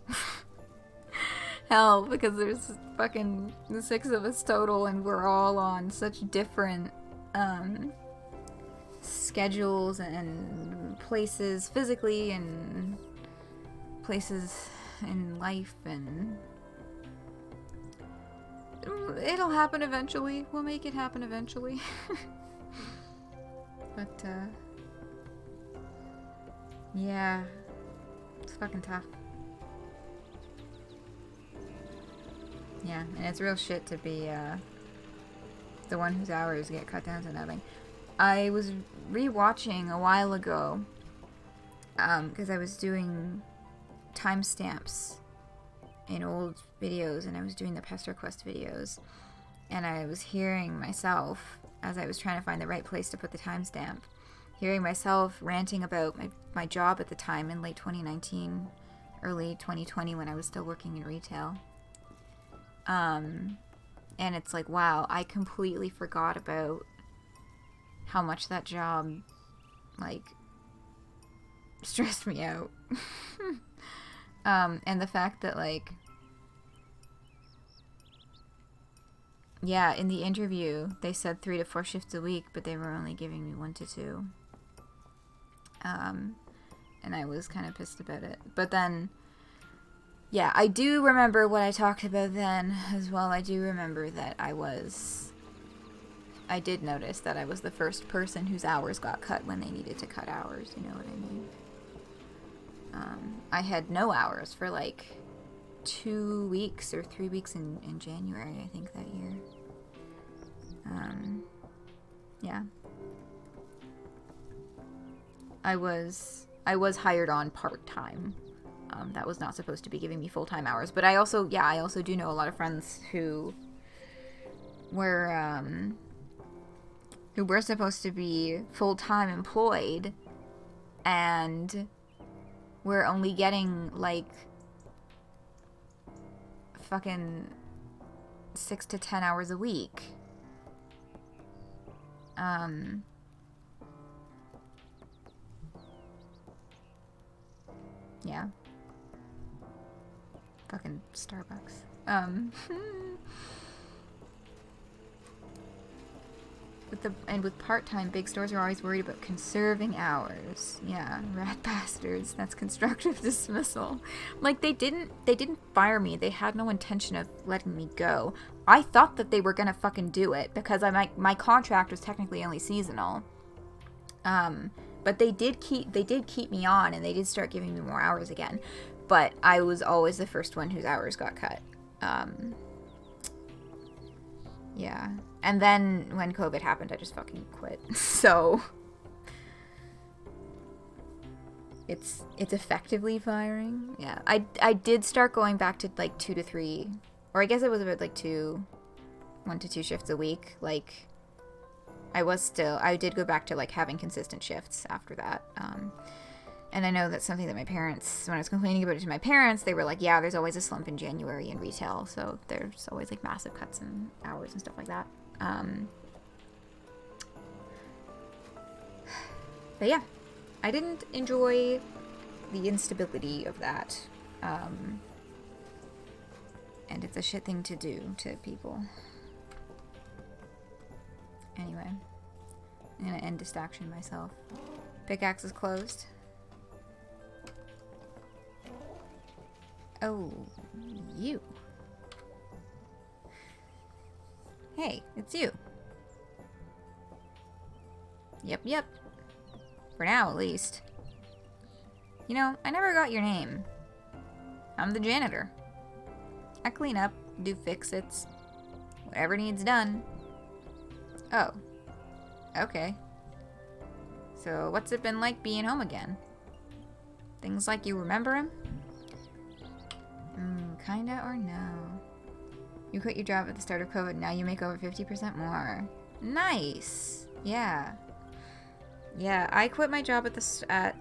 A: Hell, because there's fucking 6 of us total, and we're all on such different, schedules and places physically and places in life, and it'll happen eventually. We'll make it happen eventually. But, yeah, it's fucking tough. Yeah, and it's real shit to be, the one whose hours get cut down to nothing. I was re-watching a while ago, because I was doing timestamps in old videos, and I was doing the Pest Request videos, and I was hearing myself, as I was trying to find the right place to put the timestamp, hearing myself ranting about my job at the time in late 2019, early 2020, when I was still working in retail. And it's like, wow, I completely forgot about how much that job, like, stressed me out. And the fact that, like, yeah, in the interview, they said 3 to 4 shifts a week, but they were only giving me 1 to 2. And I was kind of pissed about it. But then, yeah, I do remember what I talked about then as well. I do remember that I did notice that I was the first person whose hours got cut when they needed to cut hours, you know what I mean? I had no hours for like 2 weeks or 3 weeks in January, I think, that year. Yeah. I was hired on part-time. That was not supposed to be giving me full-time hours, but I also do know a lot of friends who were supposed to be full-time employed, and we're only getting like fucking 6 to 10 hours a week. Yeah. Fucking Starbucks. But with part-time, big stores are always worried about conserving hours. Yeah, rat bastards. That's constructive dismissal. Like, they didn't fire me. They had no intention of letting me go. I thought that they were gonna fucking do it because my contract was technically only seasonal. But they did keep me on, and they did start giving me more hours again. But I was always the first one whose hours got cut. Yeah. And then when COVID happened, I just fucking quit. So it's effectively firing. Yeah. I did start going back to like 2 to 3, or I guess it was about like 1 to 2 shifts a week. Like I did go back to like having consistent shifts after that. And I know that's something that my parents, when I was complaining about it to my parents, they were like, yeah, there's always a slump in January in retail. So there's always like massive cuts in hours and stuff like that. But yeah, I didn't enjoy the instability of that. And it's a shit thing to do to people. Anyway, I'm gonna end distraction myself. Pickaxe is closed. Oh, you. Hey, it's you. Yep. For now, at least. You know, I never got your name. I'm the janitor. I clean up, do fix-its, whatever needs done. Oh. Okay. So, what's it been like being home again? Things like you remember him? Kinda or no? You quit your job at the start of COVID, now you make over 50% more. Nice! Yeah. Yeah, I quit my job I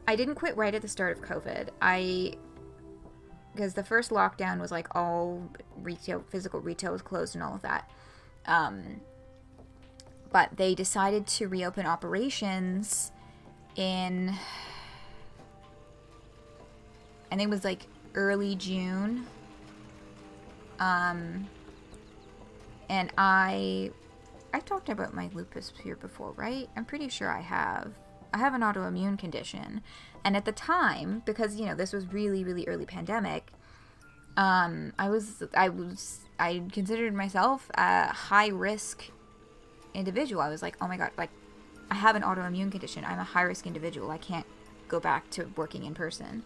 A: didn't quit right at the start of COVID. Because the first lockdown was like all retail, physical retail was closed and all of that. But they decided to reopen operations in, I think it was like early June. And I've talked about my lupus here before, right? I'm pretty sure I have. I have an autoimmune condition. And at the time, because, you know, this was really, really early pandemic, I considered myself a high-risk individual. I was like, oh my god, like, I have an autoimmune condition. I'm a high-risk individual. I can't go back to working in person.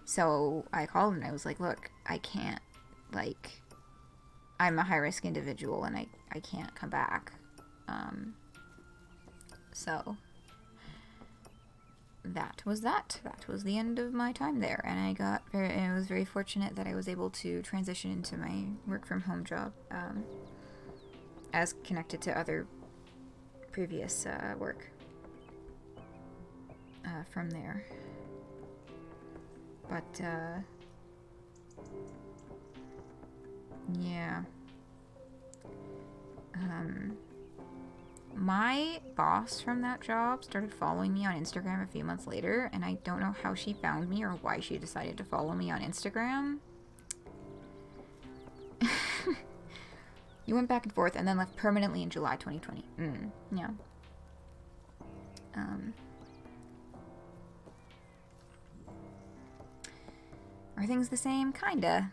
A: So I called and I was like, look, I can't, like, I'm a high-risk individual and I can't come back. So that was that. That was the end of my time there. And I was very fortunate that I was able to transition into my work-from-home job, as connected to other previous work from there. But, yeah. My boss from that job started following me on Instagram a few months later, and I don't know how she found me or why she decided to follow me on Instagram. You went back and forth and then left permanently in July 2020. Yeah. Are things the same? Kinda.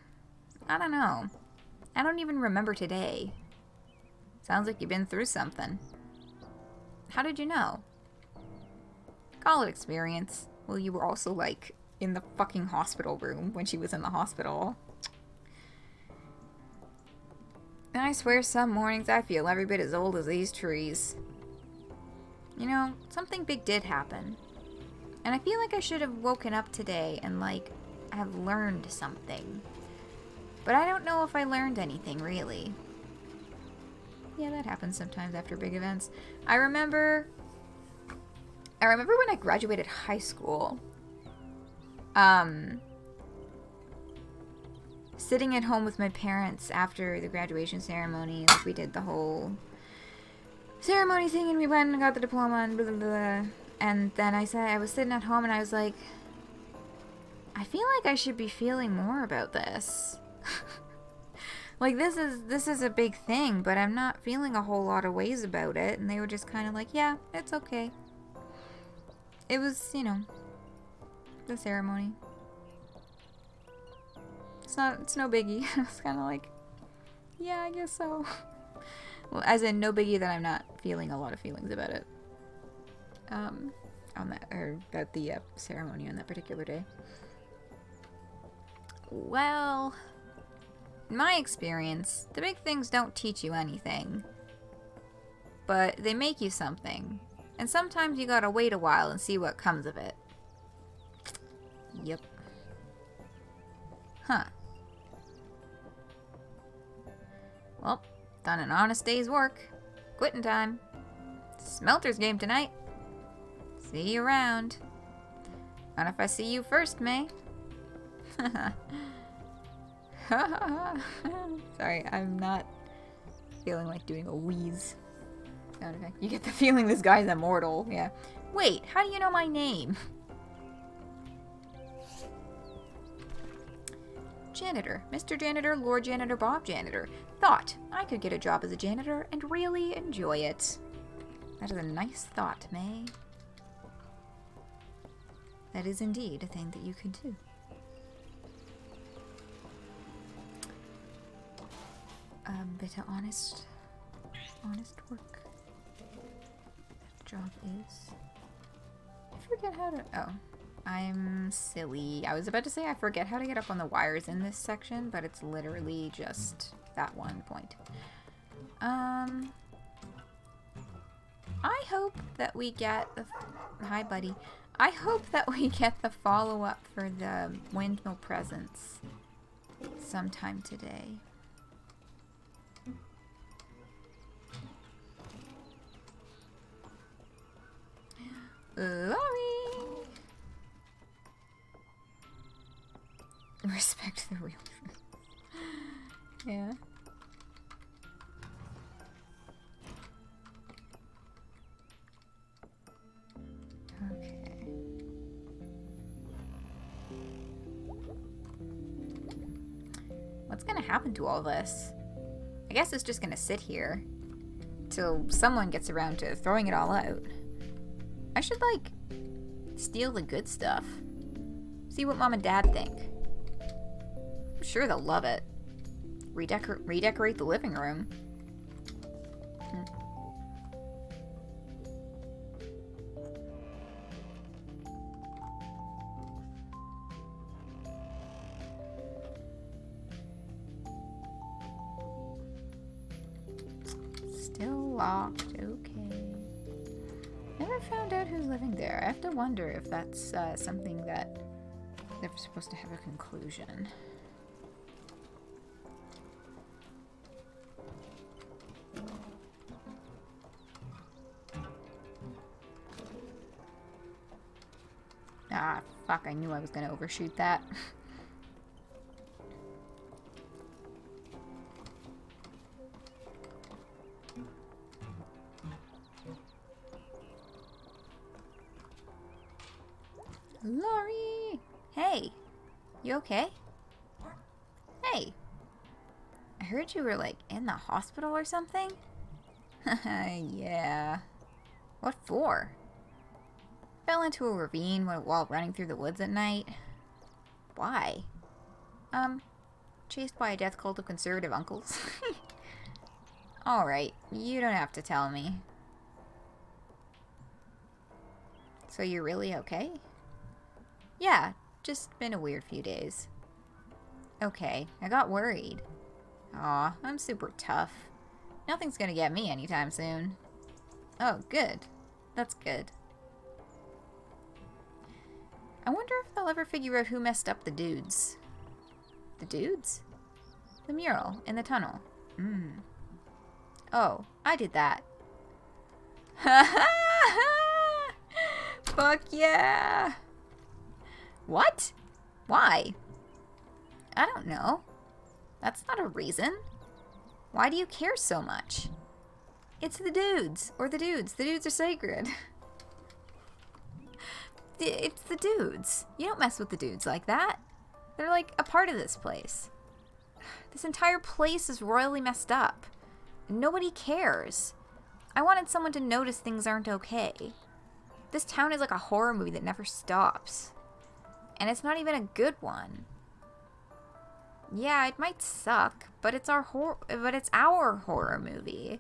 A: I don't know. I don't even remember today. Sounds like you've been through something. How did you know? Call it experience. Well, you were also, like, in the fucking hospital room when she was in the hospital. And I swear some mornings I feel every bit as old as these trees. You know, something big did happen. And I feel like I should have woken up today and, like, have learned something. But I don't know if I learned anything, really. Yeah, that happens sometimes after big events. I remember when I graduated high school, sitting at home with my parents after the graduation ceremony. Like, we did the whole ceremony thing and we went and got the diploma and blah, blah, blah. And then I was sitting at home and I was like, I feel like I should be feeling more about this. Like, this is a big thing, but I'm not feeling a whole lot of ways about it. And they were just kind of like, yeah, it's okay. It was, you know, the ceremony. It's no biggie. It's kind of like, yeah, I guess so. Well, as in, no biggie that I'm not feeling a lot of feelings about it. On that, or about the ceremony on that particular day. Well, in my experience, the big things don't teach you anything, but they make you something. And sometimes you gotta wait a while and see what comes of it. Yep. Huh. Well, done an honest day's work. Quitting time. Smelters game tonight. See you around. Not if I see you first, May. Sorry, I'm not feeling like doing a wheeze sound effect. You get the feeling this guy's immortal. Yeah. Wait, how do you know my name? Janitor. Mr. Janitor, Lord Janitor, Bob Janitor. Thought I could get a job as a janitor and really enjoy it. That is a nice thought, May. That is indeed a thing that you could do. Bit of honest work. That job is. I forget how to. Oh, I'm silly. I was about to say I forget how to get up on the wires in this section, but it's literally just that one point. I hope that we get the. Hi, buddy. I hope that we get the follow-up for the windmill presents sometime today. Laurie! Respect the real truth. Yeah. Okay. What's gonna happen to all this? I guess it's just gonna sit here till someone gets around to throwing it all out. I should, like, steal the good stuff. See what Mom and Dad think. I'm sure they'll love it. Redecorate the living room. Still locked. Okay. Never found out who's living there. I have to wonder if that's something that they're supposed to have a conclusion. Ah, fuck, I knew I was gonna overshoot that. Laurie! Hey! You okay? Hey! I heard you were, like, in the hospital or something? Yeah. What for? Fell into a ravine while running through the woods at night. Why? Chased by a death cult of conservative uncles. Alright, you don't have to tell me. So you're really okay? Yeah, just been a weird few days. Okay, I got worried. Aw, I'm super tough. Nothing's gonna get me anytime soon. Oh, good. That's good. I wonder if they'll ever figure out who messed up the dudes. The dudes? The mural in the tunnel. Oh, I did that. Ha ha! Fuck yeah! What? Why? I don't know. That's not a reason. Why do you care so much? It's the dudes. Or the dudes. The dudes are sacred. It's the dudes. You don't mess with the dudes like that. They're like a part of this place. This entire place is royally messed up. Nobody cares. I wanted someone to notice things aren't okay. This town is like a horror movie that never stops. And it's not even a good one. Yeah, it might suck, but it's our horror movie.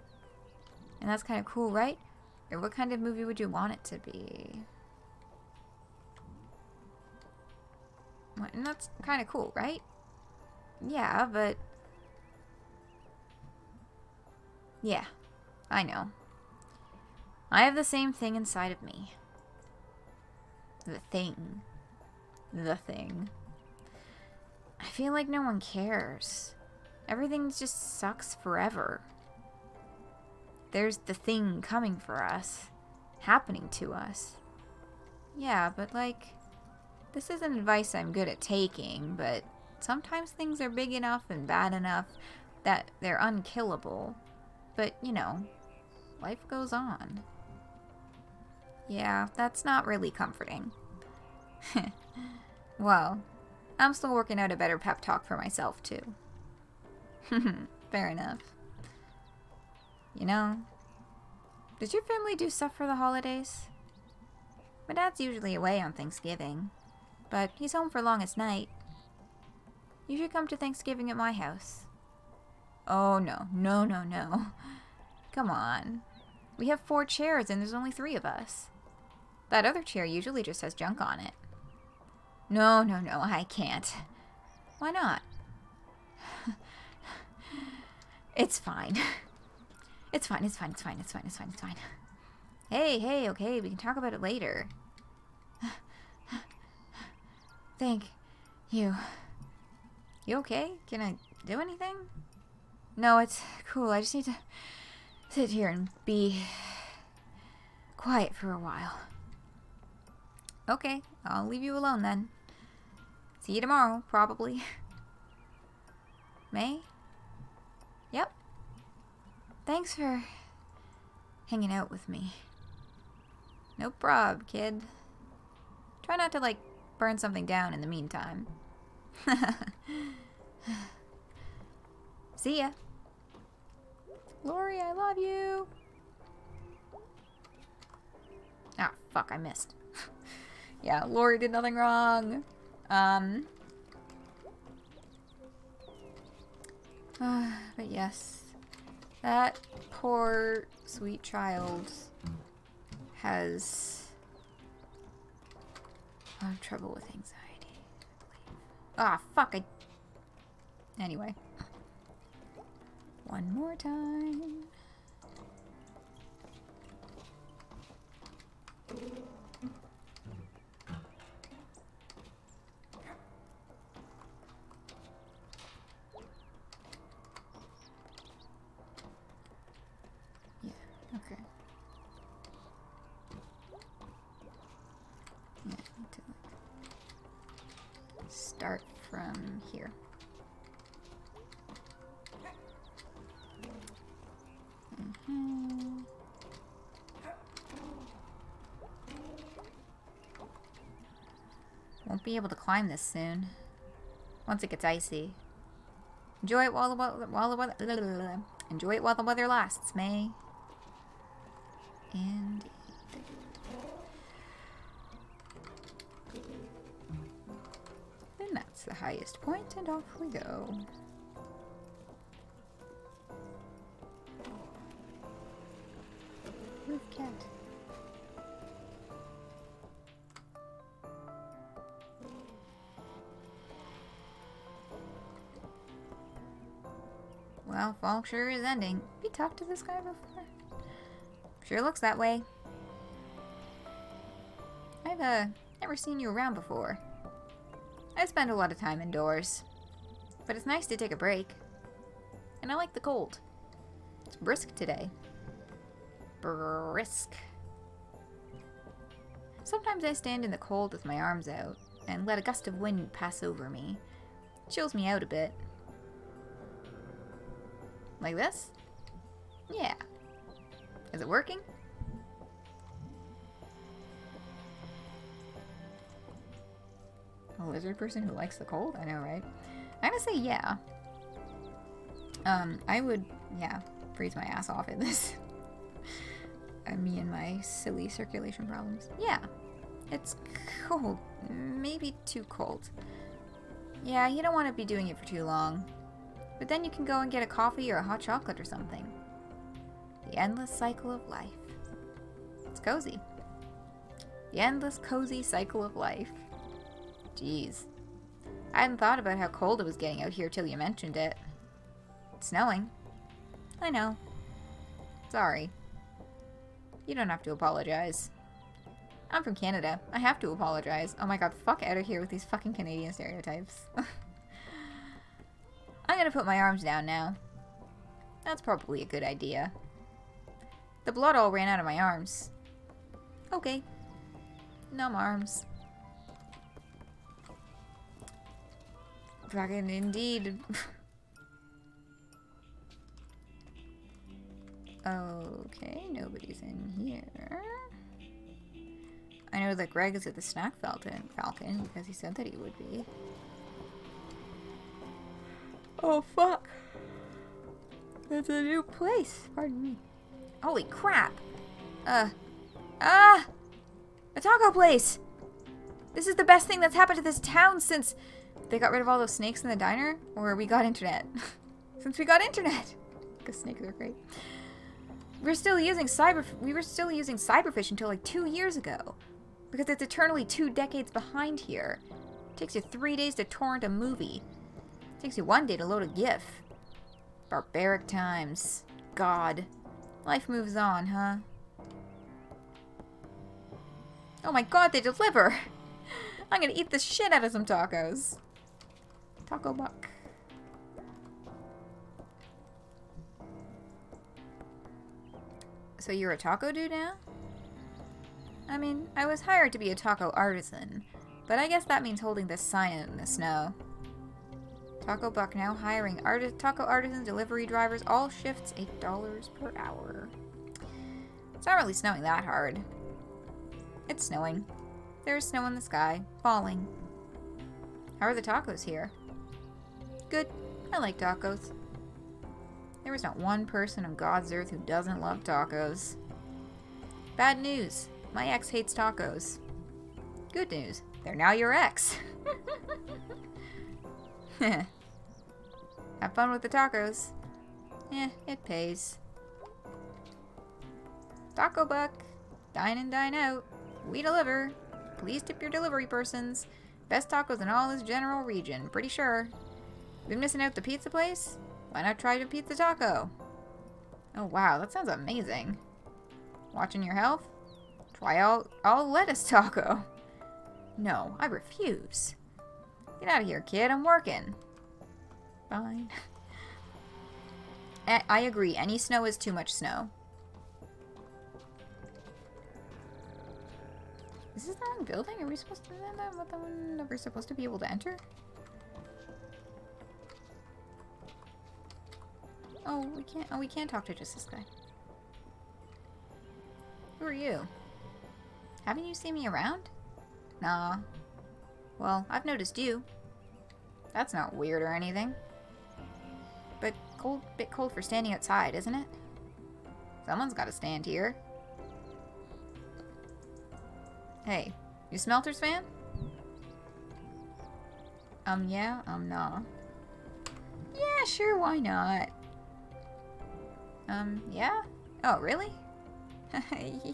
A: And that's kind of cool, right? Or what kind of movie would you want it to be? And that's kind of cool, right? Yeah, but... Yeah, I know. I have the same thing inside of me. The thing. The thing. I feel like no one cares. Everything just sucks forever. There's the thing coming for us. Happening to us. Yeah, but like... This isn't advice I'm good at taking, but sometimes things are big enough and bad enough that they're unkillable. But, you know, life goes on. Yeah, that's not really comforting. Well, I'm still working out a better pep talk for myself, too. Fair enough. You know, does your family do stuff for the holidays? My dad's usually away on Thanksgiving, but he's home for longest night. You should come to Thanksgiving at my house. Oh, no. No, no, no. Come on. We have 4 chairs and there's only 3 of us. That other chair usually just has junk on it. No, no, no, I can't. Why not? It's fine. It's fine, it's fine, it's fine, it's fine, it's fine, it's fine. Hey, hey, okay, we can talk about it later. Thank you. You okay? Can I do anything? No, it's cool. I just need to sit here and be quiet for a while. Okay, I'll leave you alone then. See you tomorrow, probably. May? Yep. Thanks for hanging out with me. No prob, kid. Try not to, like, burn something down in the meantime. See ya. Lori, I love you. Ah, fuck, I missed. Yeah, Lori did nothing wrong. But yes. That poor, sweet child has a lot of trouble with anxiety, I believe. Ah, fuck, Anyway. One more time. Okay. Yeah, I need to start from here. Won't be able to climb this soon. Once it gets icy. Enjoy it while the weather lasts, May. And then that's the highest point, and off we go. Roof cat. Well, fall sure is ending. Have you talked to this guy before? Sure looks that way. I've never seen you around before. I spend a lot of time indoors, but it's nice to take a break. And I like the cold. It's brisk today. Brisk. Sometimes I stand in the cold with my arms out and let a gust of wind pass over me. It chills me out a bit. Like this? Yeah. Is it working? A lizard person who likes the cold? I know, right? I'm gonna say yeah. I would, yeah, freeze my ass off at this. Me and my silly circulation problems. Yeah, it's cold. Maybe too cold. Yeah, you don't want to be doing it for too long. But then you can go and get a coffee or a hot chocolate or something. The endless cycle of life. It's cozy. The endless cozy cycle of life. Jeez. I hadn't thought about how cold it was getting out here till you mentioned it. It's snowing. I know. Sorry. You don't have to apologize. I'm from Canada. I have to apologize. Oh my god, fuck out of here with these fucking Canadian stereotypes. I'm gonna put my arms down now. That's probably a good idea. The blood all ran out of my arms. Okay. Numb arms. Fucking indeed. Okay, nobody's in here. I know that Greg is at the Snack Falcon because he said that he would be. Oh fuck! It's a new place. Pardon me. Holy crap! A taco place! This is the best thing that's happened to this town since they got rid of all those snakes in the diner, or we got internet. Since we got internet, because snakes are great. We were still using cyberfish until like 2 years ago, because it's eternally 2 decades behind here. It takes you 3 days to torrent a movie. It takes you 1 day to load a GIF. Barbaric times. God. Life moves on, huh? Oh my god, they deliver! I'm gonna eat the shit out of some tacos. Taco buck. So you're a taco dude now? I mean, I was hired to be a taco artisan, but I guess that means holding this sign out in the snow. Taco Buck now hiring taco artisans, delivery drivers, all shifts, $8 per hour. It's not really snowing that hard. It's snowing. There's snow in the sky, falling. How are the tacos here? Good. I like tacos. There is not one person on God's earth who doesn't love tacos. Bad news. My ex hates tacos. Good news. They're now your ex. Have fun with the tacos. It pays. Taco Buck. Dine and dine out. We deliver. Please tip your delivery persons. Best tacos in all this general region. Pretty sure. Been missing out the pizza place? Why not try a pizza taco? Oh wow, that sounds amazing. Watching your health? Try out all lettuce taco. No, I refuse. Get out of here, kid. I'm working. Fine. I agree. Any snow is too much snow. Is this the wrong building? Are we supposed to be the one that we're supposed to be able to enter? Oh, we can't. Oh, we can't talk to just this guy. Who are you? Haven't you seen me around? Nah. Well, I've noticed you. That's not weird or anything. But bit cold for standing outside, isn't it? Someone's got to stand here. Hey, you Smelters fan? Yeah, nah. Yeah, sure, why not? Yeah? Oh, really?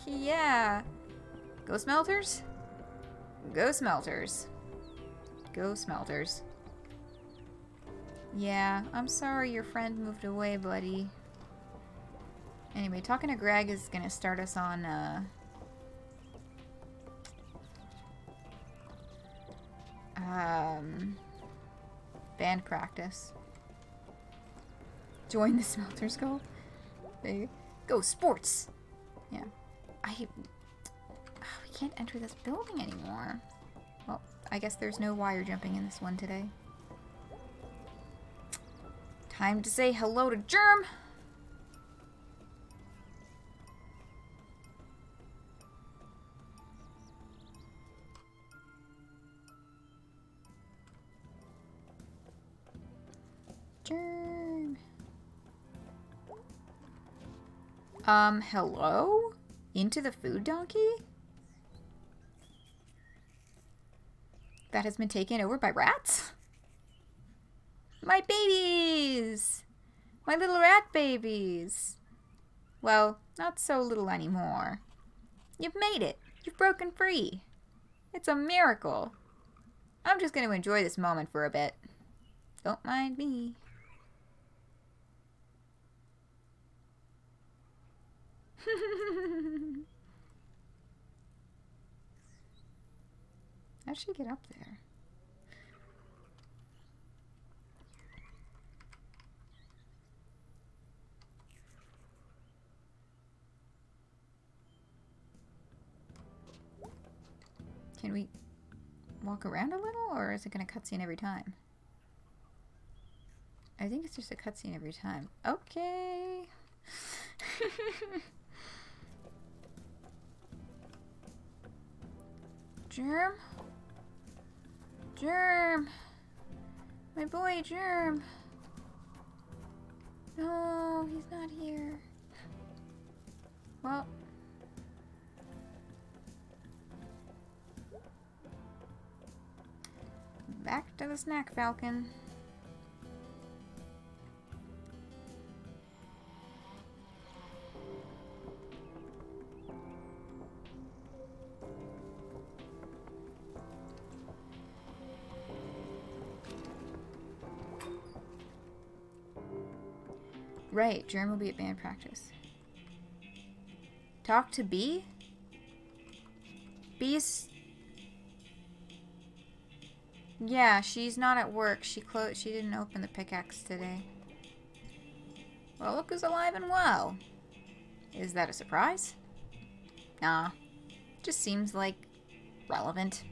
A: Yeah. Go Smelters? Go Smelters. Go Smelters. Yeah, I'm sorry your friend moved away, buddy. Anyway, talking to Greg is gonna start us on, band practice. Join the Smelters Go. Go sports! Yeah. We can't enter this building anymore. Well, I guess there's no wire jumping in this one today. Time to say hello to Germ! Germ. Hello? Into the food donkey? That has been taken over by rats? My babies! My little rat babies! Well, not so little anymore. You've made it. You've broken free. It's a miracle. I'm just going to enjoy this moment for a bit. Don't mind me. How'd she get up there? Can we walk around a little, or is it going to cutscene every time? I think it's just a cutscene every time. Okay. Germ? Germ! My boy, Germ! No, he's not here. Well. Back to the snack falcon. Right, Germ will be at band practice. Talk to B? B's... Yeah, she's not at work. She didn't open the pickaxe today. Well, look who's alive and well. Is that a surprise? Nah. Just seems like relevant.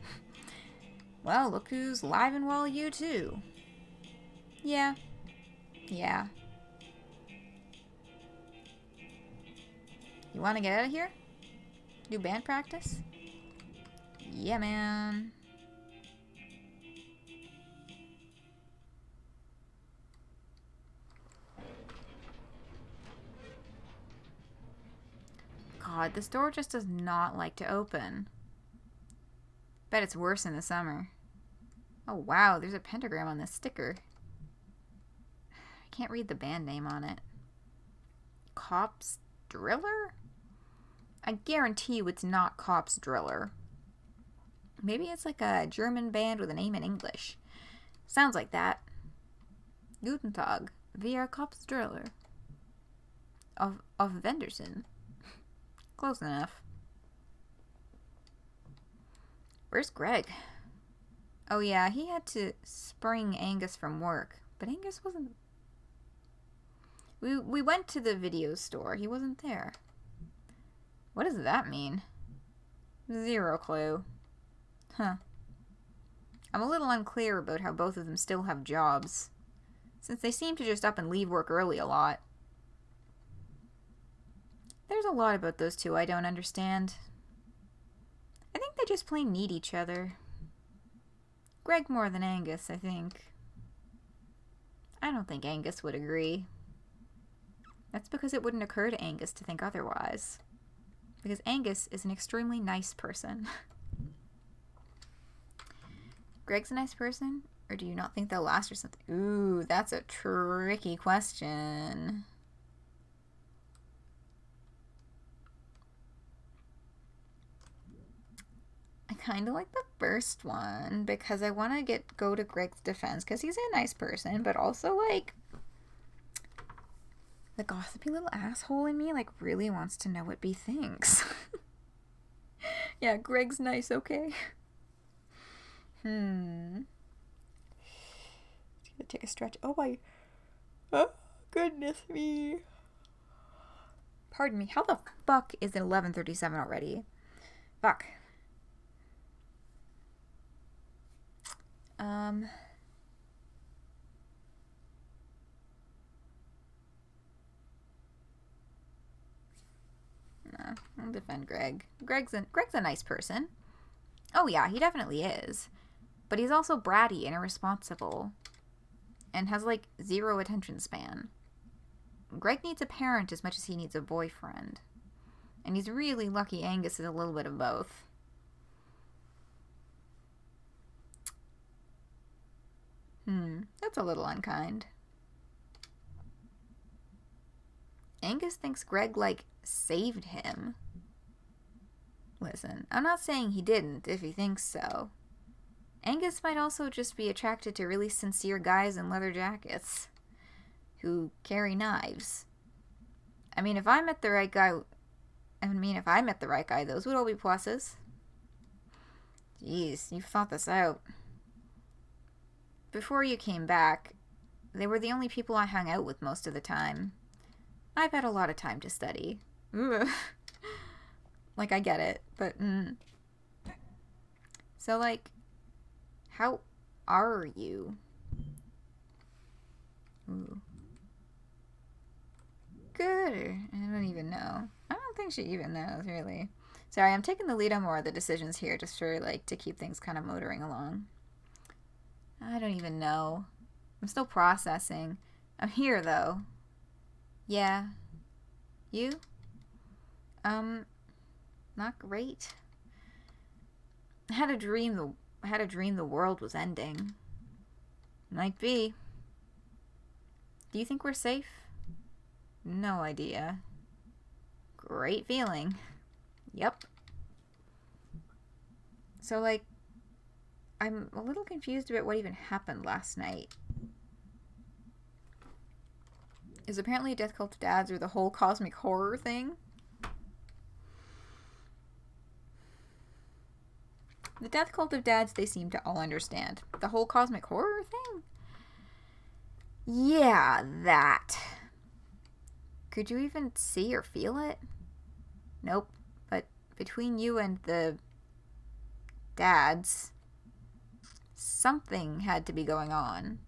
A: Well, look who's alive and well, you too. Yeah. Yeah. You want to get out of here? Do band practice? Yeah, man. God, this door just does not like to open. Bet it's worse in the summer. Oh wow, there's a pentagram on this sticker. I can't read the band name on it. Cops Driller? I guarantee you it's not Cops Driller. Maybe it's like a German band with a name in English. Sounds like that. Guten Tag, wir Cops Driller. Of Venderson. Close enough. Where's Greg? Oh yeah, he had to spring Angus from work. But Angus wasn't... We went to the video store. He wasn't there. What does that mean? Zero clue. Huh. I'm a little unclear about how both of them still have jobs, since they seem to just up and leave work early a lot. There's a lot about those two I don't understand. I think they just plain need each other. Greg more than Angus, I think. I don't think Angus would agree. That's because it wouldn't occur to Angus to think otherwise. Because Angus is an extremely nice person. Greg's a nice person? Or do you not think they'll last or something? Ooh, that's a tricky question. I kind of like the first one because I want to go to Greg's defense because he's a nice person, but also like the gossipy little asshole in me like really wants to know what B thinks. Yeah, Greg's nice, okay? Gonna take a stretch. Oh my, oh goodness me. Pardon me, how the fuck is it 11:37 already? Fuck. No, I'll defend Greg. Greg's a nice person. Oh yeah, he definitely is. But he's also bratty and irresponsible. And has like zero attention span. Greg needs a parent as much as he needs a boyfriend. And he's really lucky Angus is a little bit of both. That's a little unkind. Angus thinks Greg, like, saved him. Listen, I'm not saying he didn't if he thinks so. Angus might also just be attracted to really sincere guys in leather jackets who carry knives. I mean, if I met the right guy, those would all be pluses. Jeez, you've thought this out. Before you came back, they were the only people I hung out with most of the time. I've had a lot of time to study. Like, I get it, but, So, like, how are you? Ooh. Good. I don't even know. I don't think she even knows, really. Sorry, I'm taking the lead on more of the decisions here, just for, like, to keep things kind of motoring along. I don't even know. I'm still processing. I'm here, though. Yeah. You? Not great. I had a dream the world was ending. Might be. Do you think we're safe? No idea. Great feeling. Yep. So, like, I'm a little confused about what even happened last night. Is apparently Death Cult of Dads or the whole cosmic horror thing? The Death Cult of Dads, they seem to all understand. The whole cosmic horror thing? Yeah, that. Could you even see or feel it? Nope. But between you and the dads, something had to be going on.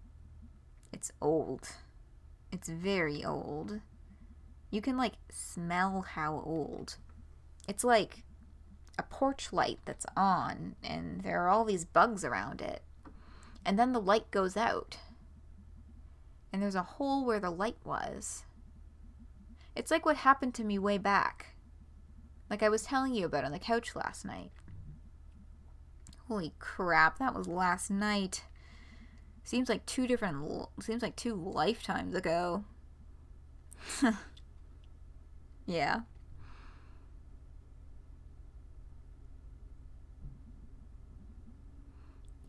A: It's old. It's very old. You can, like, smell how old. It's like a porch light that's on, and there are all these bugs around it. And then the light goes out. And there's a hole where the light was. It's like what happened to me way back. Like I was telling you about on the couch last night. Holy crap, that was last night. Seems like two lifetimes ago. Yeah.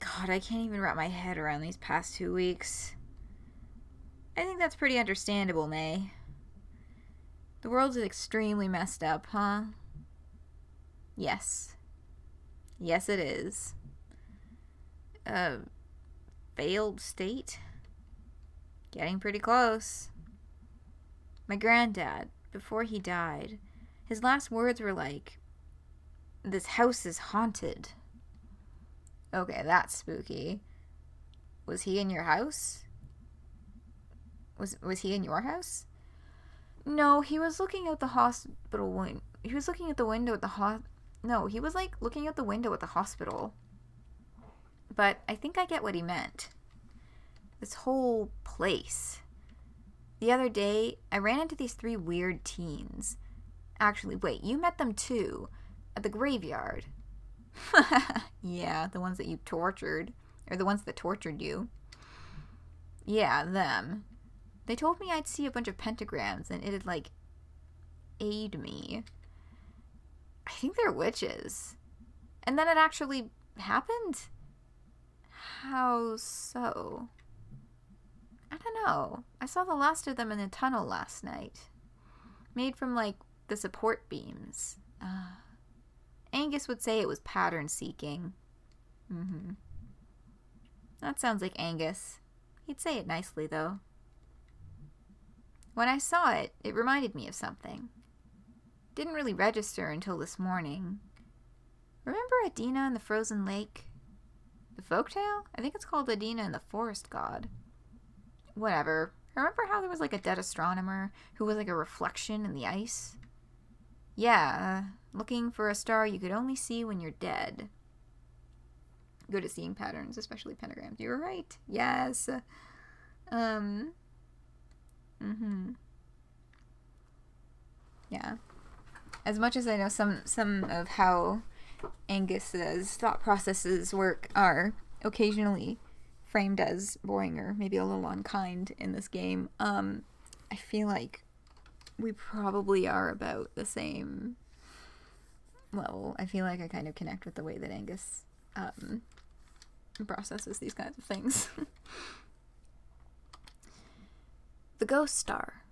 A: God, I can't even wrap my head around these past 2 weeks. I think that's pretty understandable, May. The world's extremely messed up, huh? Yes. Yes, it is. Failed state? Getting pretty close. My granddad, before he died, his last words were like, "This house is haunted." Okay, that's spooky. Was he in your house? Was he in your house? No, he was looking out the hospital window. He was looking at the window at the No, he was like looking out the window at the hospital. But I think I get what he meant. This whole place. The other day, I ran into these 3 weird teens. Actually, wait, you met them too. At the graveyard. Yeah, the ones that you tortured. Or the ones that tortured you. Yeah, them. They told me I'd see a bunch of pentagrams and it'd, like, aid me. I think they're witches. And then it actually happened? How so? I don't know. I saw the last of them in a tunnel last night. Made from, like, the support beams. Angus would say it was pattern seeking. That sounds like Angus. He'd say it nicely, though. When I saw it, it reminded me of something. Didn't really register until this morning. Remember Adina and the Frozen Lake? The folktale? I think it's called Adina and the Forest God. Whatever. Remember how there was like a dead astronomer who was like a reflection in the ice? Yeah, looking for a star you could only see when you're dead. Good at seeing patterns, especially pentagrams. You're right. Yes. Yeah. As much as I know some of how Angus's thought processes work are occasionally framed as boring or maybe a little unkind in this game, I feel like we probably are about the same level. I feel like I kind of connect with the way that Angus processes these kinds of things. The ghost star.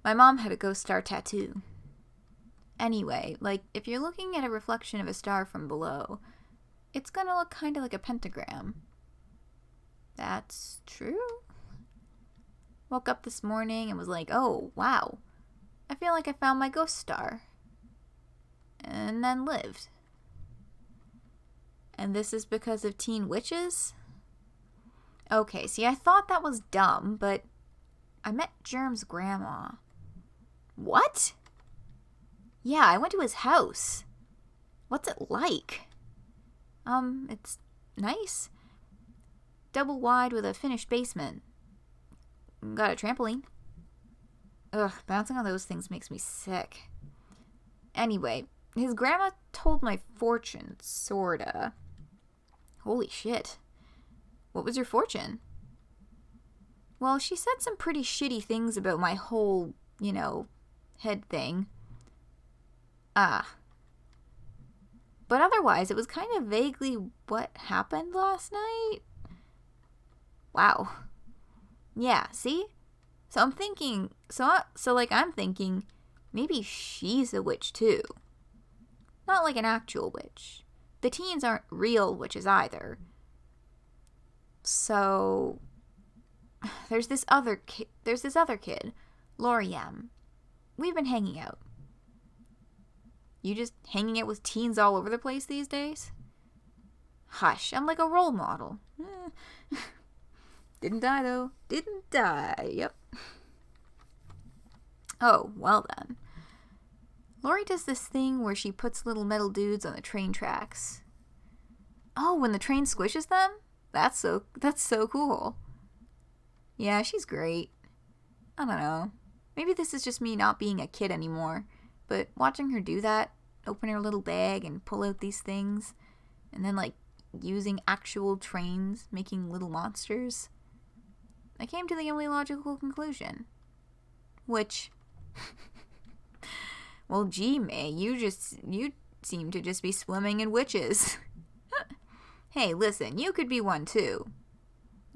A: My mom had a ghost star tattoo. Anyway, like, if you're looking at a reflection of a star from below, it's gonna look kind of like a pentagram. That's true. Woke up this morning and was like, oh, wow. I feel like I found my ghost star. And then lived. And this is because of teen witches? Okay, see, I thought that was dumb, but I met Germ's grandma. What? Yeah, I went to his house. What's it like? It's nice. Double wide with a finished basement. Got a trampoline. Ugh, bouncing on those things makes me sick. Anyway, his grandma told my fortune, sorta. Holy shit. What was your fortune? Well, she said some pretty shitty things about my whole, head thing. But otherwise, it was kind of vaguely what happened last night. Wow. Yeah, see? So I'm thinking, I'm thinking, maybe she's a witch too. Not like an actual witch. The teens aren't real witches either. So, there's this other kid, Loriam. We've been hanging out. You just hanging out with teens all over the place these days? Hush, I'm like a role model. Didn't die, though. Didn't die. Yep. Oh, well then. Lori does this thing where she puts little metal dudes on the train tracks. Oh, when the train squishes them? That's so cool. Yeah, she's great. I don't know. Maybe this is just me not being a kid anymore, but watching her do that, open her little bag and pull out these things, and then, using actual trains, making little monsters, I came to the only logical conclusion. Which, well, gee, May, you seem to just be swimming in witches. Hey, listen, you could be one too.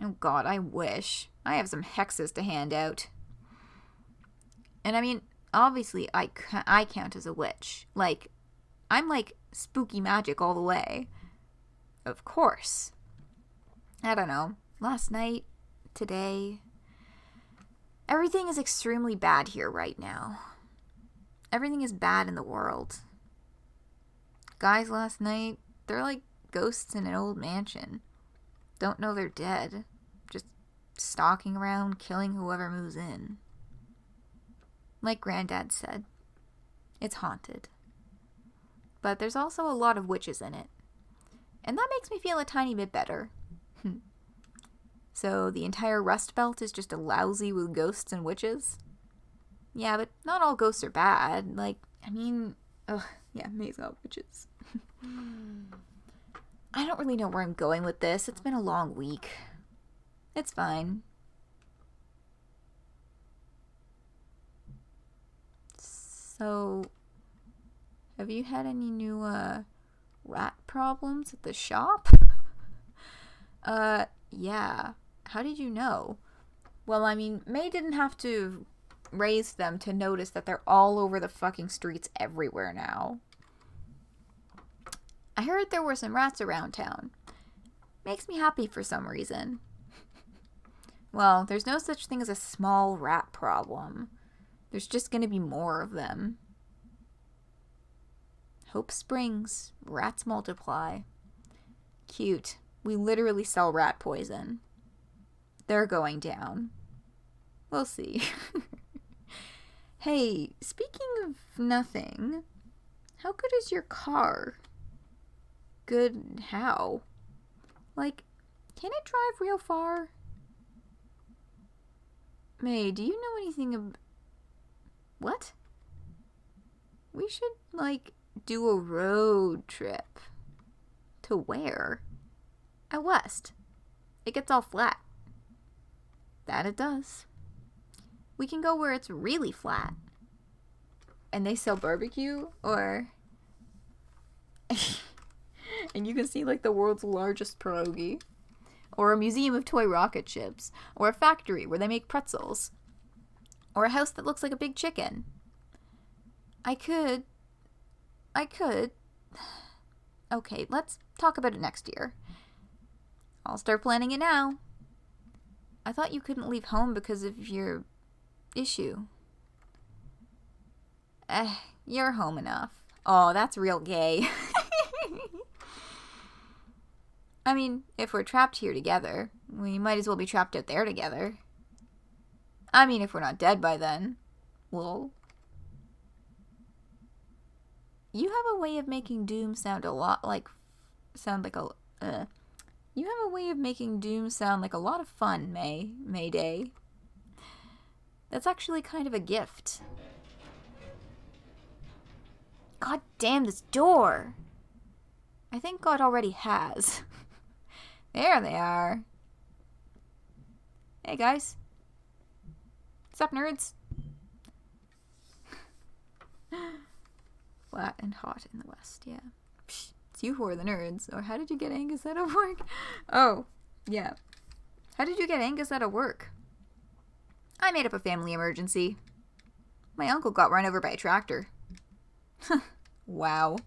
A: Oh god, I wish. I have some hexes to hand out. And I mean, obviously, I count as a witch. I'm spooky magic all the way. Of course. I don't know. Last night, today, everything is extremely bad here right now. Everything is bad in the world. Guys last night, they're like ghosts in an old mansion. Don't know they're dead. Just stalking around, killing whoever moves in. Like Granddad said, it's haunted. But there's also a lot of witches in it. And that makes me feel a tiny bit better. So the entire Rust Belt is just a lousy with ghosts and witches? Yeah, but not all ghosts are bad. May's got witches. I don't really know where I'm going with this. It's been a long week. It's fine. So, have you had any new, rat problems at the shop? Yeah. How did you know? Well, May didn't have to raise them to notice that they're all over the fucking streets everywhere now. I heard there were some rats around town. Makes me happy for some reason. Well, there's no such thing as a small rat problem. There's just gonna be more of them. Hope springs. Rats multiply. Cute. We literally sell rat poison. They're going down. We'll see. Hey, speaking of nothing, how good is your car? Good how? Can it drive real far? May, do you know anything What? We should, like, do a road trip. To where? Out west. It gets all flat. That it does. We can go where it's really flat. And they sell barbecue, or... and you can see, like, the world's largest pierogi. Or a museum of toy rocket ships. Or a factory where they make pretzels. Or a house that looks like a big chicken. I could. Okay, let's talk about it next year. I'll start planning it now. I thought you couldn't leave home because of your issue. You're home enough. Oh, that's real gay. I mean, if we're trapped here together, we might as well be trapped out there together. I mean, if we're not dead by then. Lol. You have a way of making Doom sound a lot like... You have a way of making Doom sound like a lot of fun, Mayday. That's actually kind of a gift. God damn this door! I think God already has. There they are. Hey guys. What's up, nerds? Flat and hot in the west, yeah. Psh, it's you who are the nerds. Or how did you get Angus out of work? Oh, yeah. How did you get Angus out of work? I made up a family emergency. My uncle got run over by a tractor. Wow.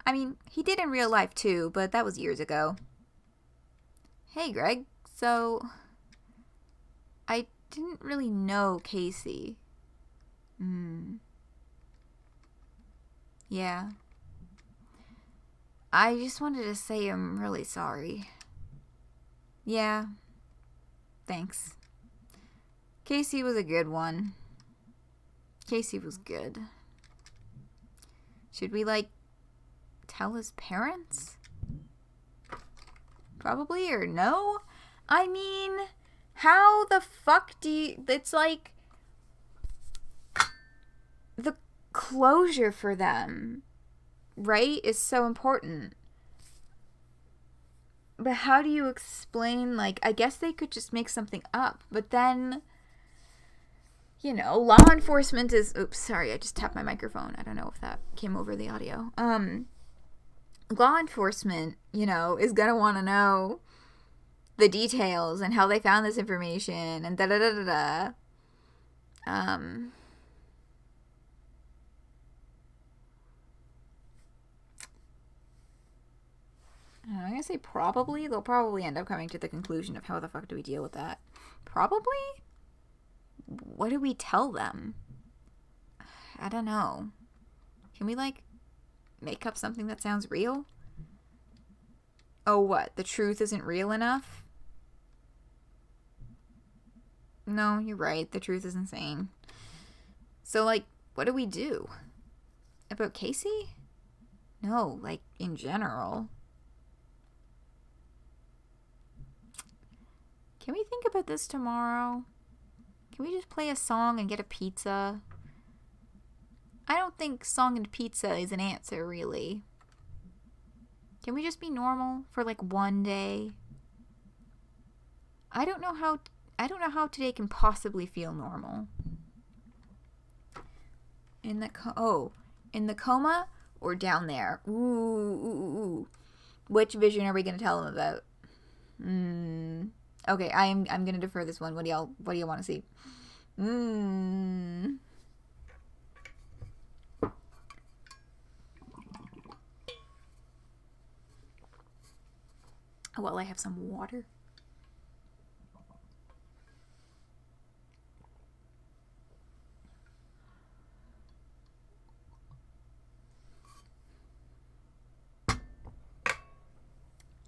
A: I mean, he did in real life too, but that was years ago. Hey, Greg. So, I didn't really know Casey. Yeah. I just wanted to say I'm really sorry. Yeah. Thanks. Casey was a good one. Casey was good. Should we, like, tell his parents? Probably, or no? I mean, how the fuck do you... It's like... The closure for them, right, is so important. But how do you explain, like, I guess they could just make something up, but then... You know, law enforcement is... Oops, sorry, I just tapped my microphone. I don't know if that came over the audio. Law enforcement, you know, is gonna want to know the details and how they found this information and da-da-da-da-da. I'm gonna say probably. They'll probably end up coming to the conclusion of how the fuck do we deal with that. Probably? What do we tell them? I don't know. Can we, like, make up something that sounds real? Oh, what? The truth isn't real enough? No, you're right. The truth is insane. So, like, what do we do? About Casey? No, like, in general. Can we think about this tomorrow? Can we just play a song and get a pizza? I don't think song and pizza is an answer, really. Can we just be normal for, like, one day? I don't know how today can possibly feel normal. In the coma or down there? Ooh. Which vision are we gonna tell them about? Okay, I'm gonna defer this one. What do y'all want to see? Well, I have some water.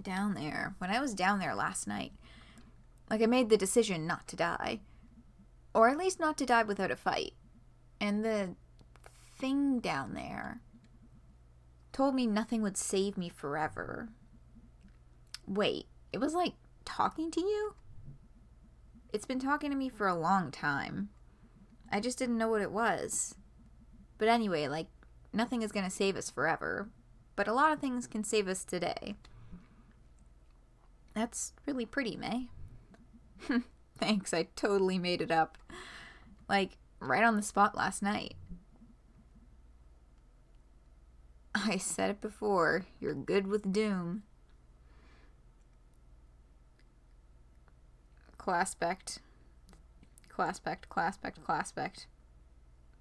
A: Down there. When I was down there last night, like, I made the decision not to die. Or at least not to die without a fight. And the thing down there told me nothing would save me forever. Wait, it was like talking to you? It's been talking to me for a long time. I just didn't know what it was. But anyway, like, nothing is going to save us forever. But a lot of things can save us today. That's really pretty, May. Thanks, I totally made it up. Like, right on the spot last night. I said it before, you're good with doom. Claspect,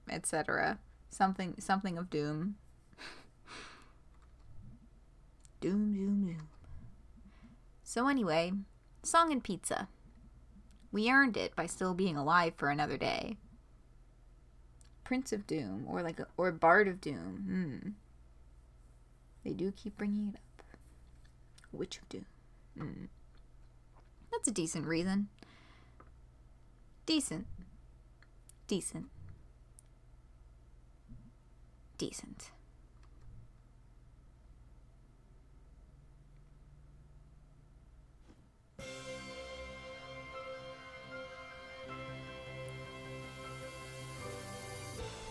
A: etc. Something of doom. Doom. So anyway, song and pizza. We earned it by still being alive for another day. Prince of Doom, or Bard of Doom. They do keep bringing it up. Witch of Doom. That's a decent reason. Decent.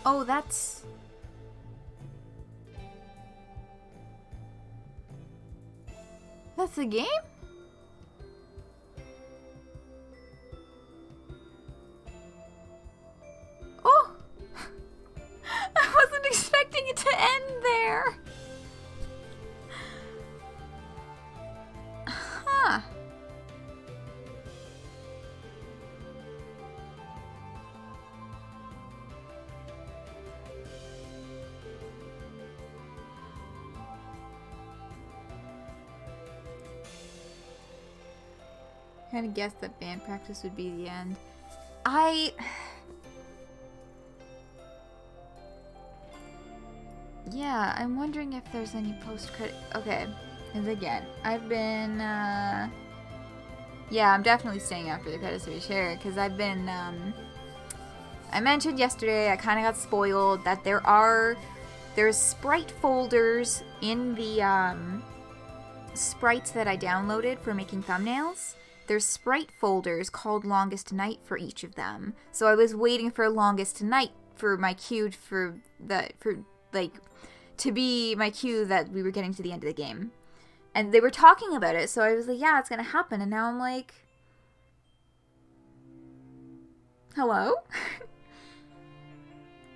A: Oh, that's the game? Oh! I wasn't expecting it to end there. Huh. Kind of guessed that band practice would be the end. Yeah, I'm wondering if there's any post-credit. Okay, and again, I've been, yeah, I'm definitely staying after the credits to be shared, because I've been, I mentioned yesterday, I kind of got spoiled, that there's sprite folders in the, sprites that I downloaded for making thumbnails. There's sprite folders called Longest Night for each of them. So I was waiting for Longest Night for my cue to be my cue that we were getting to the end of the game. And they were talking about it, so I was like, yeah, it's gonna happen. And now I'm like, hello?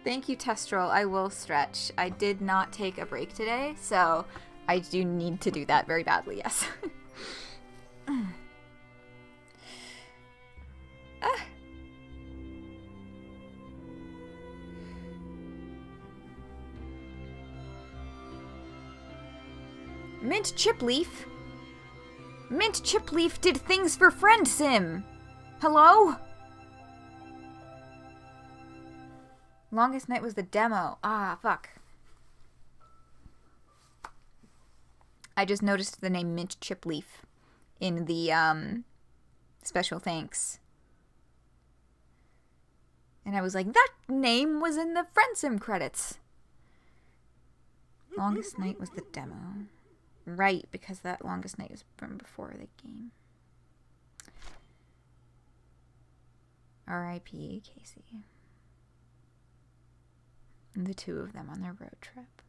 A: Thank you, Testrol. I will stretch. I did not take a break today, so I do need to do that very badly, yes. Mint Chipleaf? Mint Chipleaf did things for Friend Sim! Hello? Longest Night was the demo. Ah, fuck. I just noticed the name Mint Chipleaf in the, special thanks. And I was like, that name was in the Friend Sim credits. Longest Night was the demo. Right, because that Longest Night was from before the game. R.I.P. Casey. And the two of them on their road trip.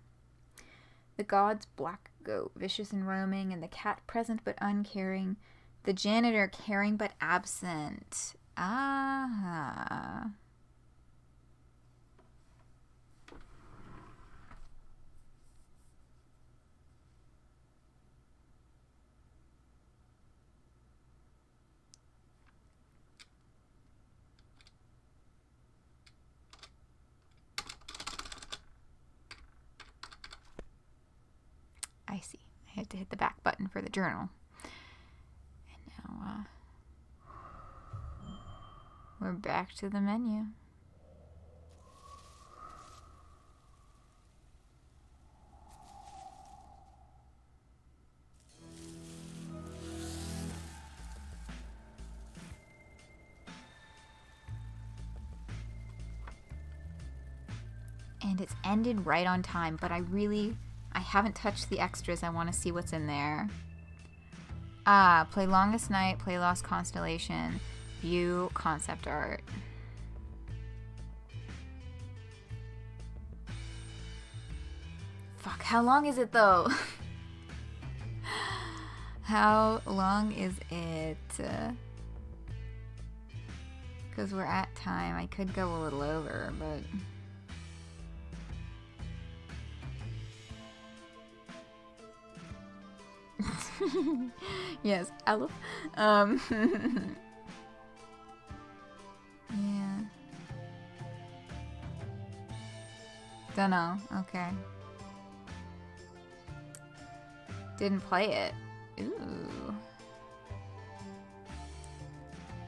A: The god's black goat, vicious and roaming, and the cat present but uncaring. The janitor caring but absent. Ah. I see. I had to hit the back button for the journal. And now, we're back to the menu. And it's ended right on time, but I haven't touched the extras. I want to see what's in there. Play Longest Night, play Lost Constellation, view concept art. How long is it though? How long is it? Because we're at time. I could go a little over, but... Yes, Aleph. Yeah. Dunno. Okay. Didn't play it. Ooh.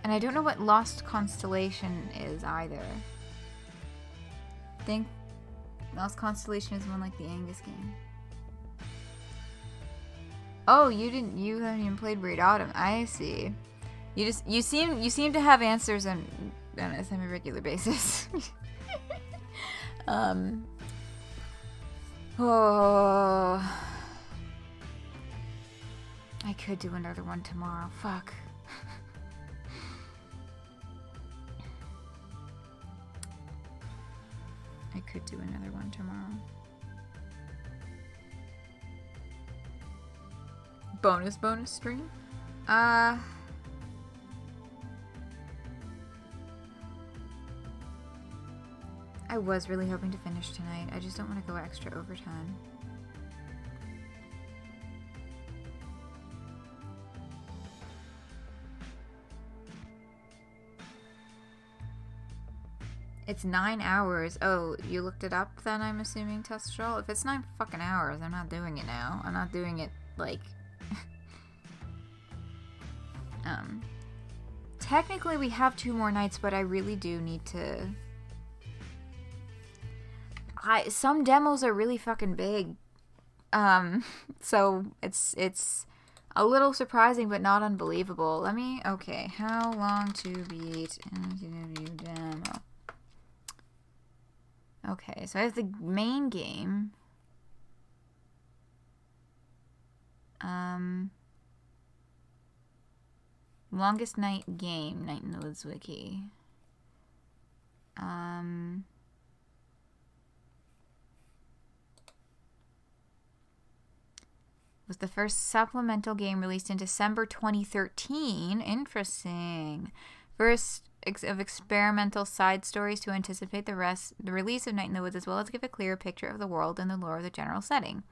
A: And I don't know what Lost Constellation is either. I think Lost Constellation is one like the Angus game. Oh, you haven't even played Raid Autumn. I see. You seem to have answers on a semi-regular basis. Oh, I could do another one tomorrow. Fuck. I could do another one tomorrow. Bonus stream? I was really hoping to finish tonight. I just don't want to go extra overtime. It's 9 hours. Oh, you looked it up then, I'm assuming, Testral? If it's 9 fucking hours, I'm not doing it now. I'm not doing it, like... Technically we have 2 more nights, but I really do need to... Some demos are really fucking big. So it's a little surprising, but not unbelievable. Okay, how long to beat NITW demo? Okay, so I have the main game. Longest night game, Night in the Woods wiki. Was the first supplemental game released in December 2013. Interesting. First of experimental side stories to anticipate the release of Night in the Woods, as well as give a clearer picture of the world and the lore of the general setting.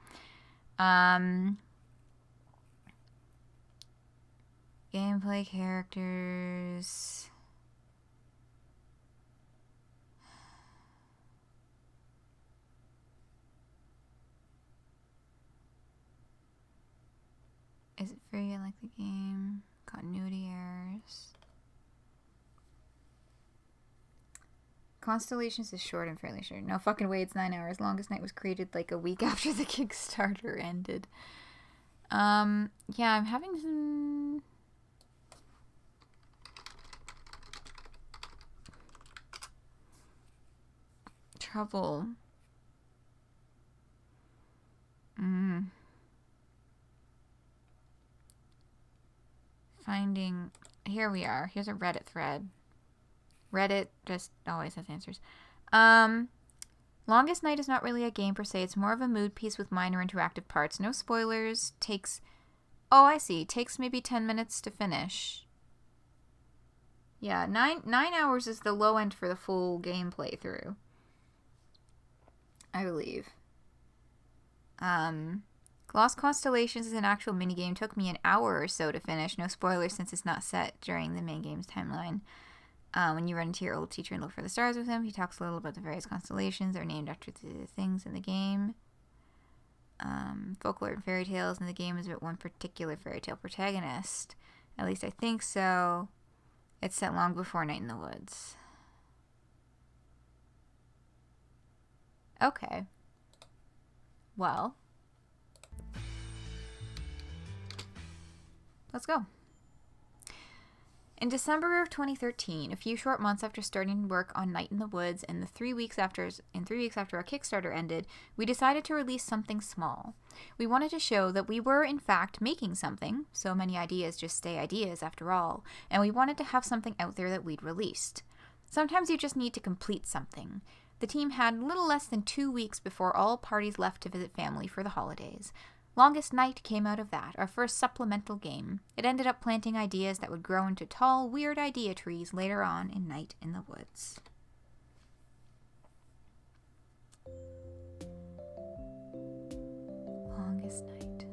A: Gameplay, characters. Is it free? I like the game. Continuity errors. Constellations is short, I'm fairly sure. No fucking way, it's 9 hours. Longest Night was created like a week after the Kickstarter ended. Yeah, I'm having some... trouble. Finding... Here we are. Here's a Reddit thread. Reddit just always has answers. Longest Night is not really a game per se. It's more of a mood piece with minor interactive parts. No spoilers. Takes... Oh, I see. Takes maybe 10 minutes to finish. Yeah, 9 hours is the low end for the full game playthrough, I believe. Lost Constellations is an actual minigame. Took me an hour or so to finish. No spoilers since it's not set during the main game's timeline. When you run into your old teacher and look for the stars with him, he talks a little about the various constellations that are named after the things in the game. Folklore and fairy tales in the game is about one particular fairy tale protagonist. At least I think so. It's set long before Night in the Woods. Okay. Well. Let's go. In December of 2013, a few short months after starting work on Night in the Woods and 3 weeks after our Kickstarter ended, we decided to release something small. We wanted to show that we were, in fact, making something. So many ideas just stay ideas after all. And we wanted to have something out there that we'd released. Sometimes you just need to complete something. The team had little less than 2 weeks before all parties left to visit family for the holidays. Longest Night came out of that, our first supplemental game. It ended up planting ideas that would grow into tall, weird idea trees later on in Night in the Woods. Longest Night.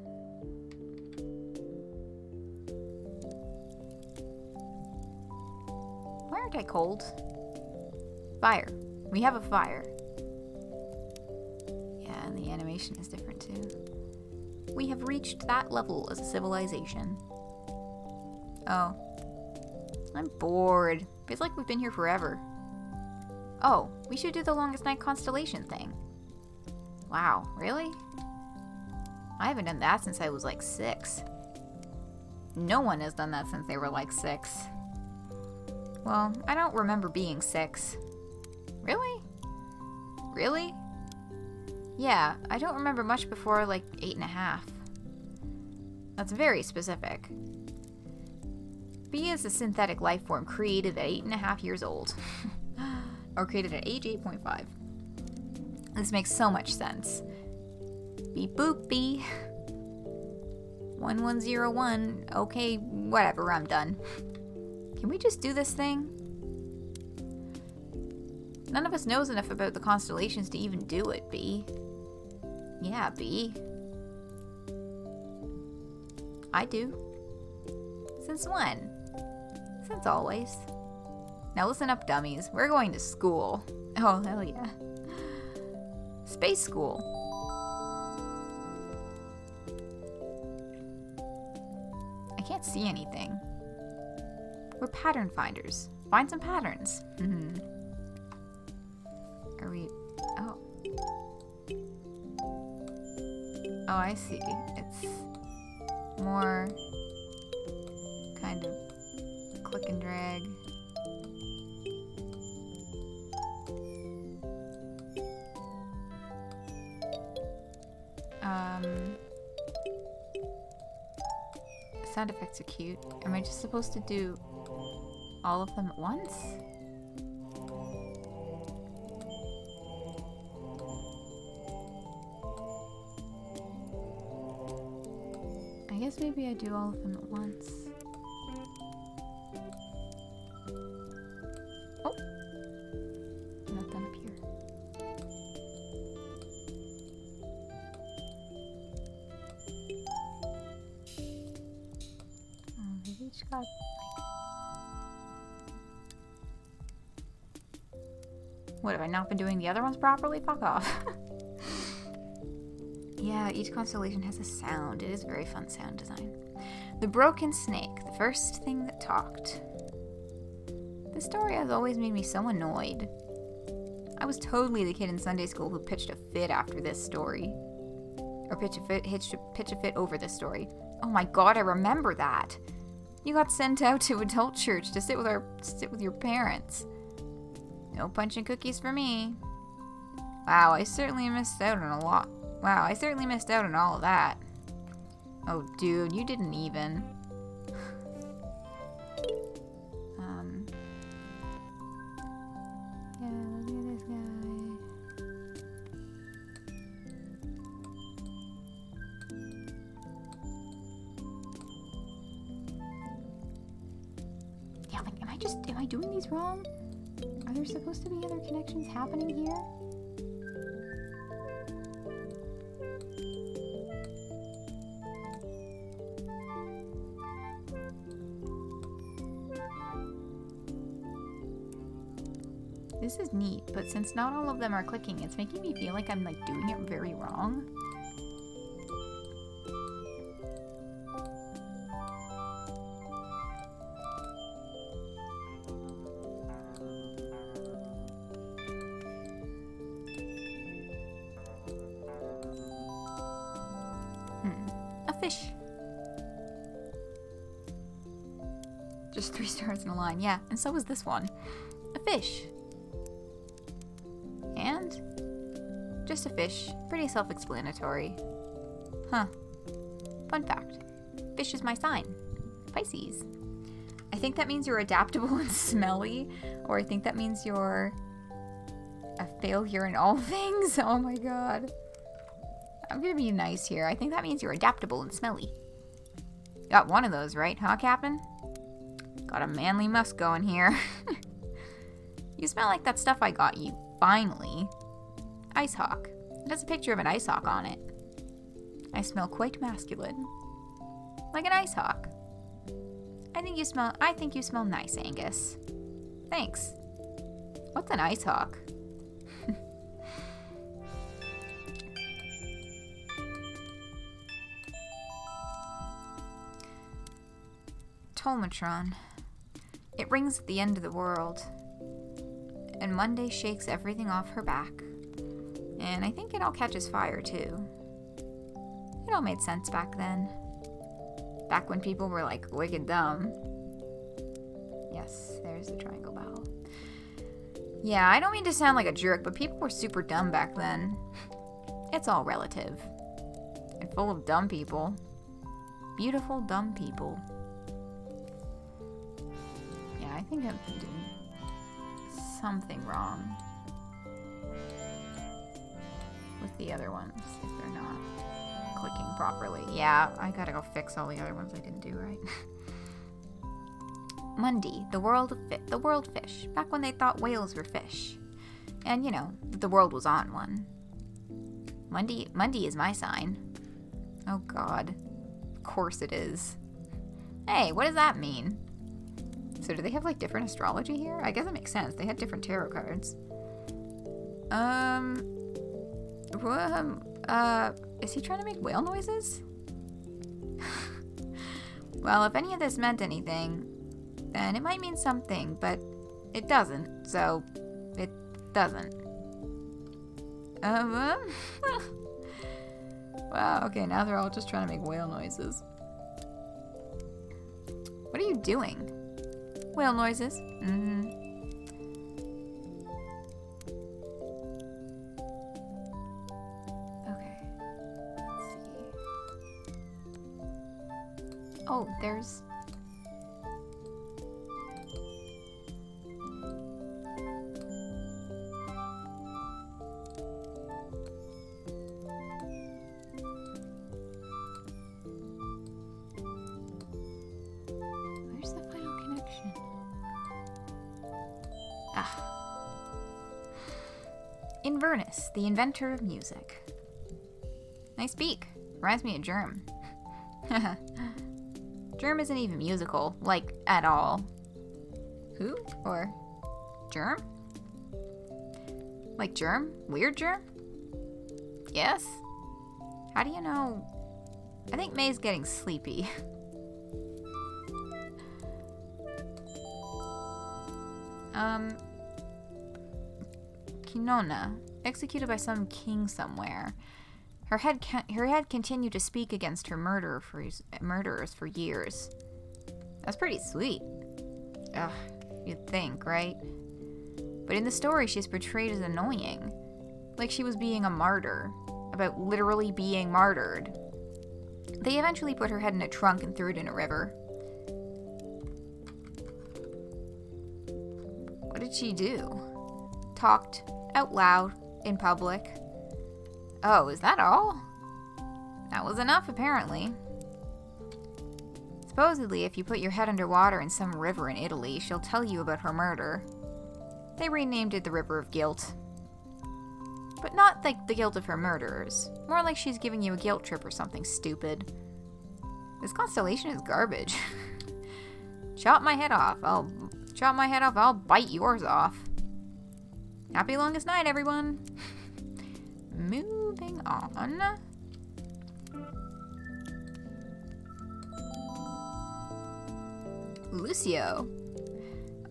A: Why aren't I cold? Fire. We have a fire. Yeah, and the animation is different too. We have reached that level as a civilization. Oh. I'm bored. Feels like we've been here forever. Oh, we should do the Longest Night Constellation thing. Wow, really? I haven't done that since I was like 6. No one has done that since they were like 6. Well, I don't remember being 6. Really? Really? Yeah, I don't remember much before like 8.5. That's very specific. B is a synthetic life form created at 8.5 years old. Or created at age 8.5. This makes so much sense. Beep boop bee. 1101. Okay, whatever, I'm done. Can we just do this thing? None of us knows enough about the constellations to even do it, B. Yeah, B. I do. Since when? Since always. Now listen up, dummies. We're going to school. Oh, hell yeah. Space school. I can't see anything. We're pattern finders. Find some patterns. Mm-hmm. Are we... Oh. Oh, I see. It's more kind of click and drag. Sound effects are cute. Am I just supposed to do all of them at once? I guess maybe I do all of them at once. Oh! I'm not done up here. Oh, they've each got like... What, have I not been doing the other ones properly? Fuck off. Yeah, each constellation has a sound. It is very fun sound design. The Broken Snake, the first thing that talked. This story has always made me so annoyed. I was totally the kid in Sunday school who pitched a fit after this story. Or pitch a fit over this story. Oh my god, I remember that. You got sent out to adult church to sit with your parents. No punch and cookies for me. Wow, I certainly missed out on a lot. Wow, I certainly missed out on all of that. Oh, dude, you didn't even. Yeah, look at this guy. Yeah, like, am I doing these wrong? Are there supposed to be other connections happening here? This is neat, but since not all of them are clicking, it's making me feel like I'm like doing it very wrong. A fish. Just 3 stars in a line, yeah, and so is this one. A fish. And just a fish. Pretty self-explanatory. Huh. Fun fact. Fish is my sign. Pisces. I think that means you're adaptable and smelly, or I think that means you're a Failure in all things? Oh my god. I'm gonna be nice here. I think that means you're adaptable and smelly. Got one of those, right, huh, Captain? Got a manly musk going here. You smell like that stuff I got you. Finally. Ice Hawk. It has a picture of an ice hawk on it. I smell quite masculine. Like an ice hawk. I think you smell nice, Angus. Thanks. What's an ice hawk? Tolmatron. It rings at the end of the world. And Monday shakes everything off her back. And I think it all catches fire, too. It all made sense back then. Back when people were, like, wicked dumb. Yes, there's the triangle bell. Yeah, I don't mean to sound like a jerk, but people were super dumb back then. It's all relative. And full of dumb people. Beautiful, dumb people. Yeah, I think I'm doing something wrong with the other ones, if they're not clicking properly. Yeah, I gotta go fix all the other ones I didn't do right. Mundy, the world fish, back when they thought whales were fish. And, you know, the world was on one. Mundy is my sign. Oh god. Of course it is. Hey, what does that mean? So do they have, like, different astrology here? I guess it makes sense. They had different tarot cards. Is he trying to make whale noises? Well, if any of this meant anything, then it might mean something, but it doesn't, so it doesn't. Wow, okay, now they're all just trying to make whale noises. What are you doing? Whale noises. Mm-hmm. Okay. Let's see. Oh, there's... Where's the final connection? Ah. Inverness, the inventor of music. Nice beak. Reminds me of Germ. Germ isn't even musical, like, at all. Who? Or Germ? Like Germ? Weird Germ? Yes? How do you know? I think May's getting sleepy. Kinona, executed by some king somewhere. Her head continued to speak against her murderers for years. That's pretty sweet. Ugh, you'd think, right? But in the story, she's portrayed as annoying. Like she was being a martyr. About literally being martyred. They eventually put her head in a trunk and threw it in a river. What did she do? Talked out loud in public. Oh, is that all? That was enough, apparently. Supposedly, if you put your head underwater in some river in Italy, she'll tell you about her murder. They renamed it the River of Guilt. But not like the guilt of her murderers. More like she's giving you a guilt trip or something stupid. This constellation is garbage. Chop my head off. I'll bite yours off. Happy longest night, everyone. Moving on. Lucio.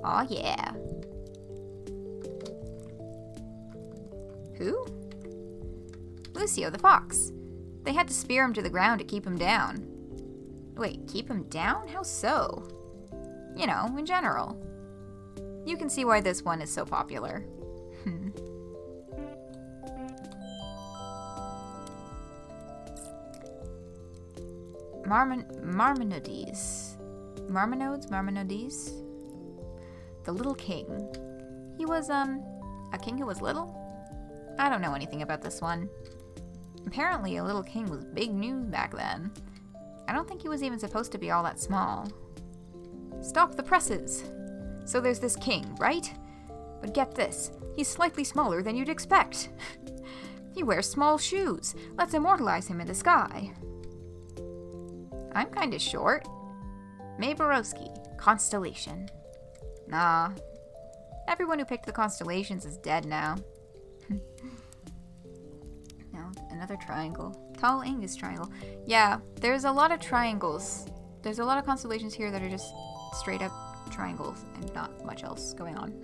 A: Aw, yeah. Who? Lucio the fox. They had to spear him to the ground to keep him down. Wait, keep him down? How so? You know, in general. You can see why this one is so popular. Marmonades. Marmonades? The little king. He was, a king who was little? I don't know anything about this one. Apparently, a little king was big news back then. I don't think he was even supposed to be all that small. Stop the presses! So there's this king, right? But get this, he's slightly smaller than you'd expect. He wears small shoes. Let's immortalize him in the sky. I'm kinda short. Maborowski, Constellation. Nah. Everyone who picked the constellations is dead now. Now, another triangle. Tall Angus triangle. Yeah, there's a lot of triangles. There's a lot of constellations here that are just straight up triangles and not much else going on.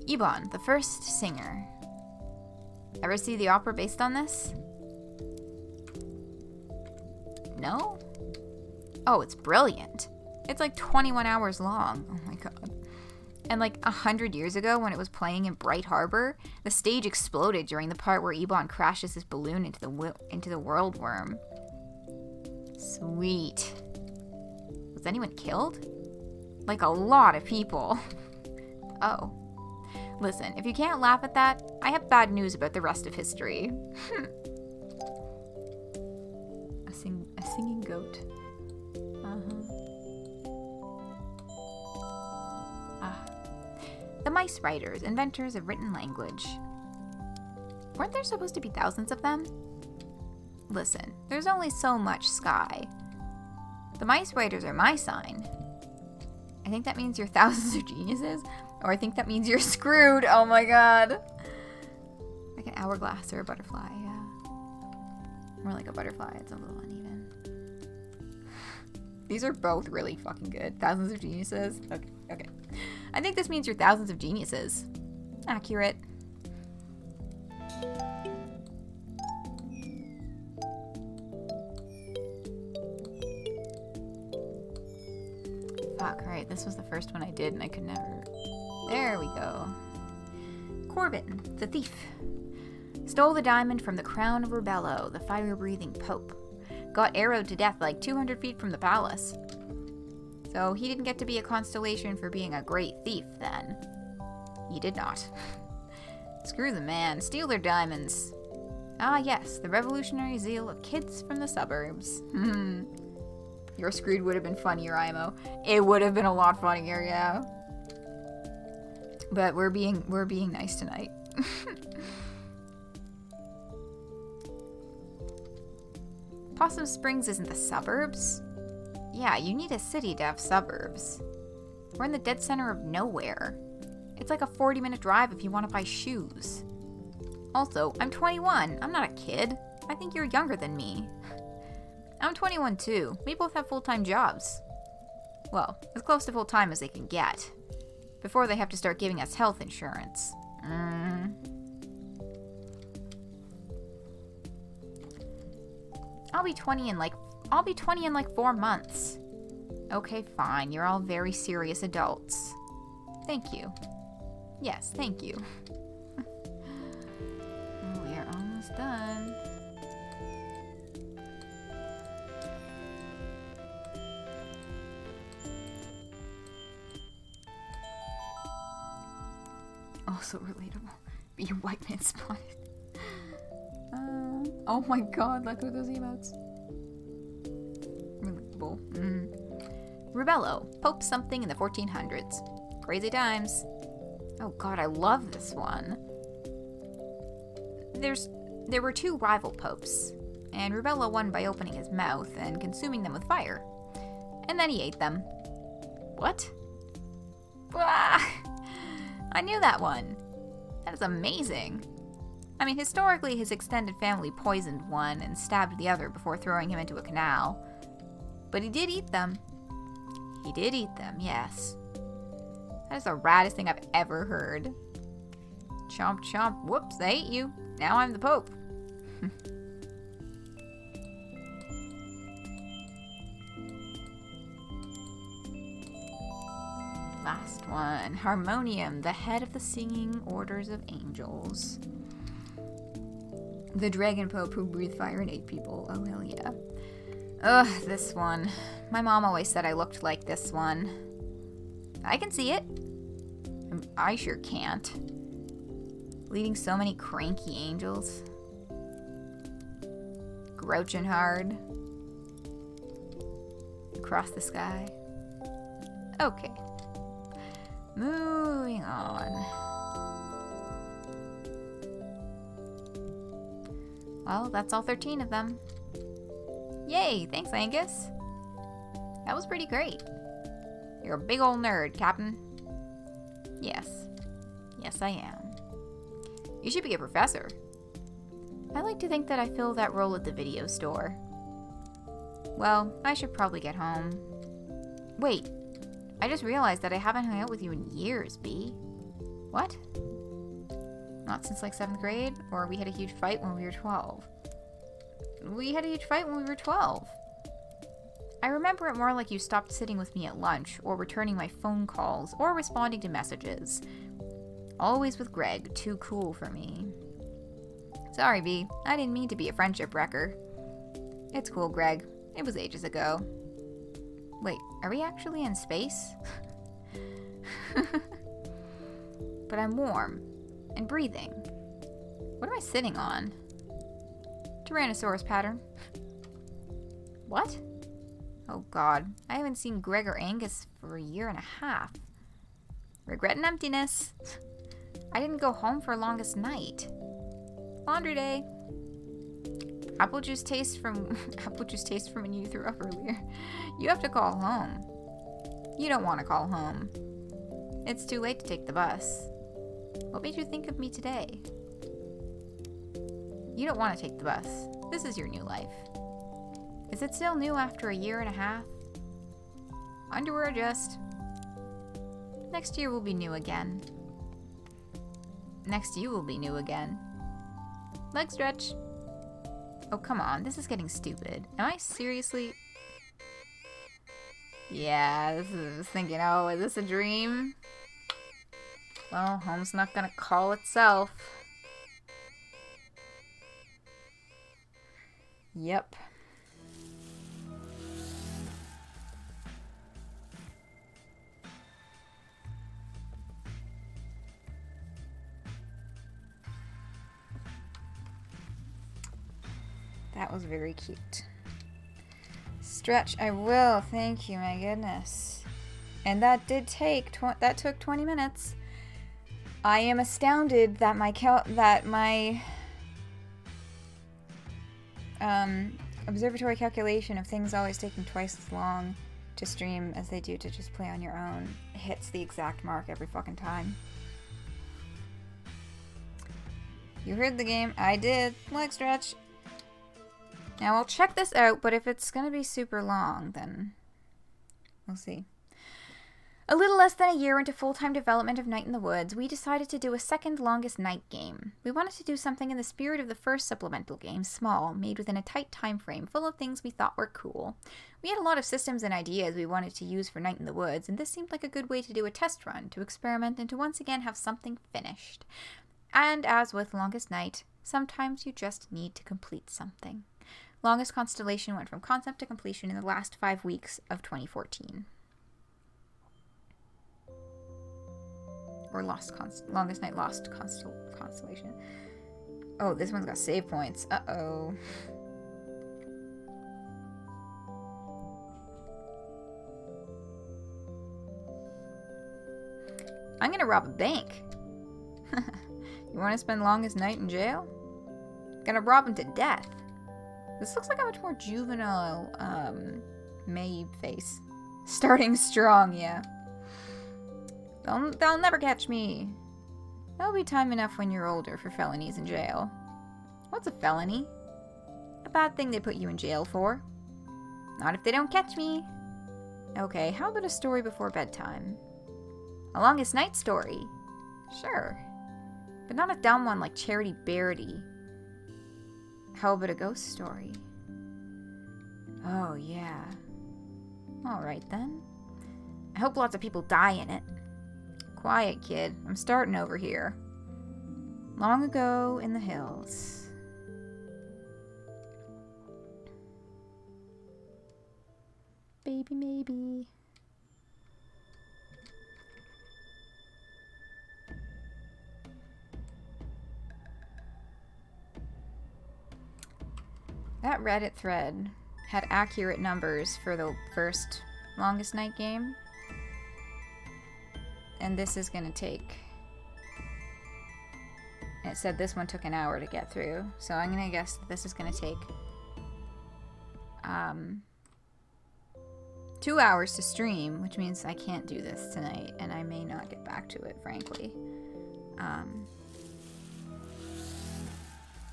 A: Ebon, the first singer. Ever see the opera based on this? No? Oh, it's brilliant. It's like 21 hours long. Oh my god. And like 100 years ago, when it was playing in Bright Harbor, the stage exploded during the part where Ebon crashes his balloon into the world worm. Sweet. Was anyone killed? Like a lot of people. Oh. Listen, if you can't laugh at that, I have bad news about the rest of history. A singing goat. The Mice Writers, inventors of written language. Weren't there supposed to be thousands of them? Listen, there's only so much sky. The Mice Writers are my sign. I think that means you're thousands of geniuses, or I think that means you're screwed. Oh my god. Like an hourglass or a butterfly, yeah. More like a butterfly, it's a little uneven. These are both really fucking good. Thousands of geniuses. Okay. I think this means you're thousands of geniuses. Accurate. Fuck, right. This was the first one I did and I could never... There we go. Corbin, the thief. Stole the diamond from the crown of Rebello, the fire-breathing pope. Got arrowed to death like 200 feet from the palace. So he didn't get to be a constellation for being a great thief, then. He did not. Screw the man. Steal their diamonds. Ah, yes, the revolutionary zeal of kids from the suburbs. Your screwed would have been funnier, IMO. It would have been a lot funnier, yeah. But we're being nice tonight. Possum Springs isn't the suburbs? Yeah, you need a city to have suburbs. We're in the dead center of nowhere. It's like a 40-minute drive if you want to buy shoes. Also, I'm 21. I'm not a kid. I think you're younger than me. I'm 21 too. We both have full-time jobs. Well, as close to full-time as they can get. Before they have to start giving us health insurance. I'll be 20 in like 4 months. Okay, fine. You're all very serious adults. Thank you. Yes, thank you. We are almost done. Also relatable. Be a white man spotted. Oh my god, look at those emotes. Relatable. Rebello, Pope something in the 1400s. Crazy times. Oh god, I love this one. There were 2 rival popes, and Rebello won by opening his mouth and consuming them with fire. And then he ate them. What? Ah, I knew that one. That is amazing. I mean, historically, his extended family poisoned one and stabbed the other before throwing him into a canal. But he did eat them. He did eat them, yes. That is the raddest thing I've ever heard. Chomp chomp, whoops, I ate you. Now I'm the Pope. Last one. Harmonium, the head of the singing orders of angels. The dragon pope who breathed fire and ate people. Oh, hell yeah. Ugh, this one. My mom always said I looked like this one. I can see it. I sure can't. leading so many cranky angels. Grouching hard. Across the sky. Okay. Moving on. Well, that's all 13 of them. Yay! Thanks, Angus. That was pretty great. You're a big old nerd, Captain. Yes. Yes, I am. You should be a professor. I like to think that I fill that role at the video store. Well, I should probably get home. Wait. I just realized that I haven't hung out with you in years, B. What? Not since like 7th grade? Or we had a huge fight when we were 12? We had a huge fight when we were 12. I remember it more like you stopped sitting with me at lunch, or returning my phone calls, or responding to messages. Always with Greg, too cool for me. Sorry, B. I didn't mean to be a friendship wrecker. It's cool, Greg. It was ages ago. Wait, are we actually in space? But I'm warm. And breathing. What am I sitting on? Tyrannosaurus pattern. What? Oh god, I haven't seen Greg or Angus for a year and a half. Regret and emptiness. I didn't go home for longest night. Laundry day. Apple juice taste from when you threw up earlier. You have to call home. You don't want to call home. It's too late to take the bus. What made you think of me today? You don't want to take the bus. This is your new life. Is it still new after a year and a half? Underwear adjust. Next year will be new again. Next you will be new again. Leg stretch. Oh, come on. This is getting stupid. Am I seriously... Yeah, this is thinking, oh, is this a dream? Well, home's not gonna call itself. Yep. That was very cute. Stretch, I will. Thank you, my goodness. And that did take, that took 20 minutes. I am astounded that my observatory calculation of things always taking twice as long to stream as they do to just play on your own hits the exact mark every fucking time. You heard the game. I did. Leg stretch. Now I'll check this out, but if it's gonna be super long, then we'll see. A little less than a year into full-time development of Night in the Woods, we decided to do a second longest night game. We wanted to do something in the spirit of the first supplemental game, small, made within a tight time frame, full of things we thought were cool. We had a lot of systems and ideas we wanted to use for Night in the Woods, and this seemed like a good way to do a test run, to experiment, and to once again have something finished. And as with Longest Night, sometimes you just need to complete something. Longest Constellation went from concept to completion in the last 5 weeks of 2014. Or Longest Night Lost Constellation. Oh, this one's got save points. Uh-oh. I'm gonna rob a bank. You want to spend Longest Night in jail? Gonna rob him to death. This looks like a much more juvenile, Maeve face. Starting strong, yeah. They'll never catch me. There'll be time enough when you're older for felonies in jail. What's a felony? A bad thing they put you in jail for. Not if they don't catch me. Okay, how about a story before bedtime? A Longest Night story. Sure. But not a dumb one like Charity Beardy. How about a ghost story? Oh, yeah. Alright then. I hope lots of people die in it. Quiet, kid. I'm starting over here. Long ago in the hills. Baby, maybe. that Reddit thread had accurate numbers for the first longest night game. And this is going to take... It said this one took an hour to get through. So I'm going to guess that this is going to take 2 hours to stream, which means I can't do this tonight, and I may not get back to it, frankly.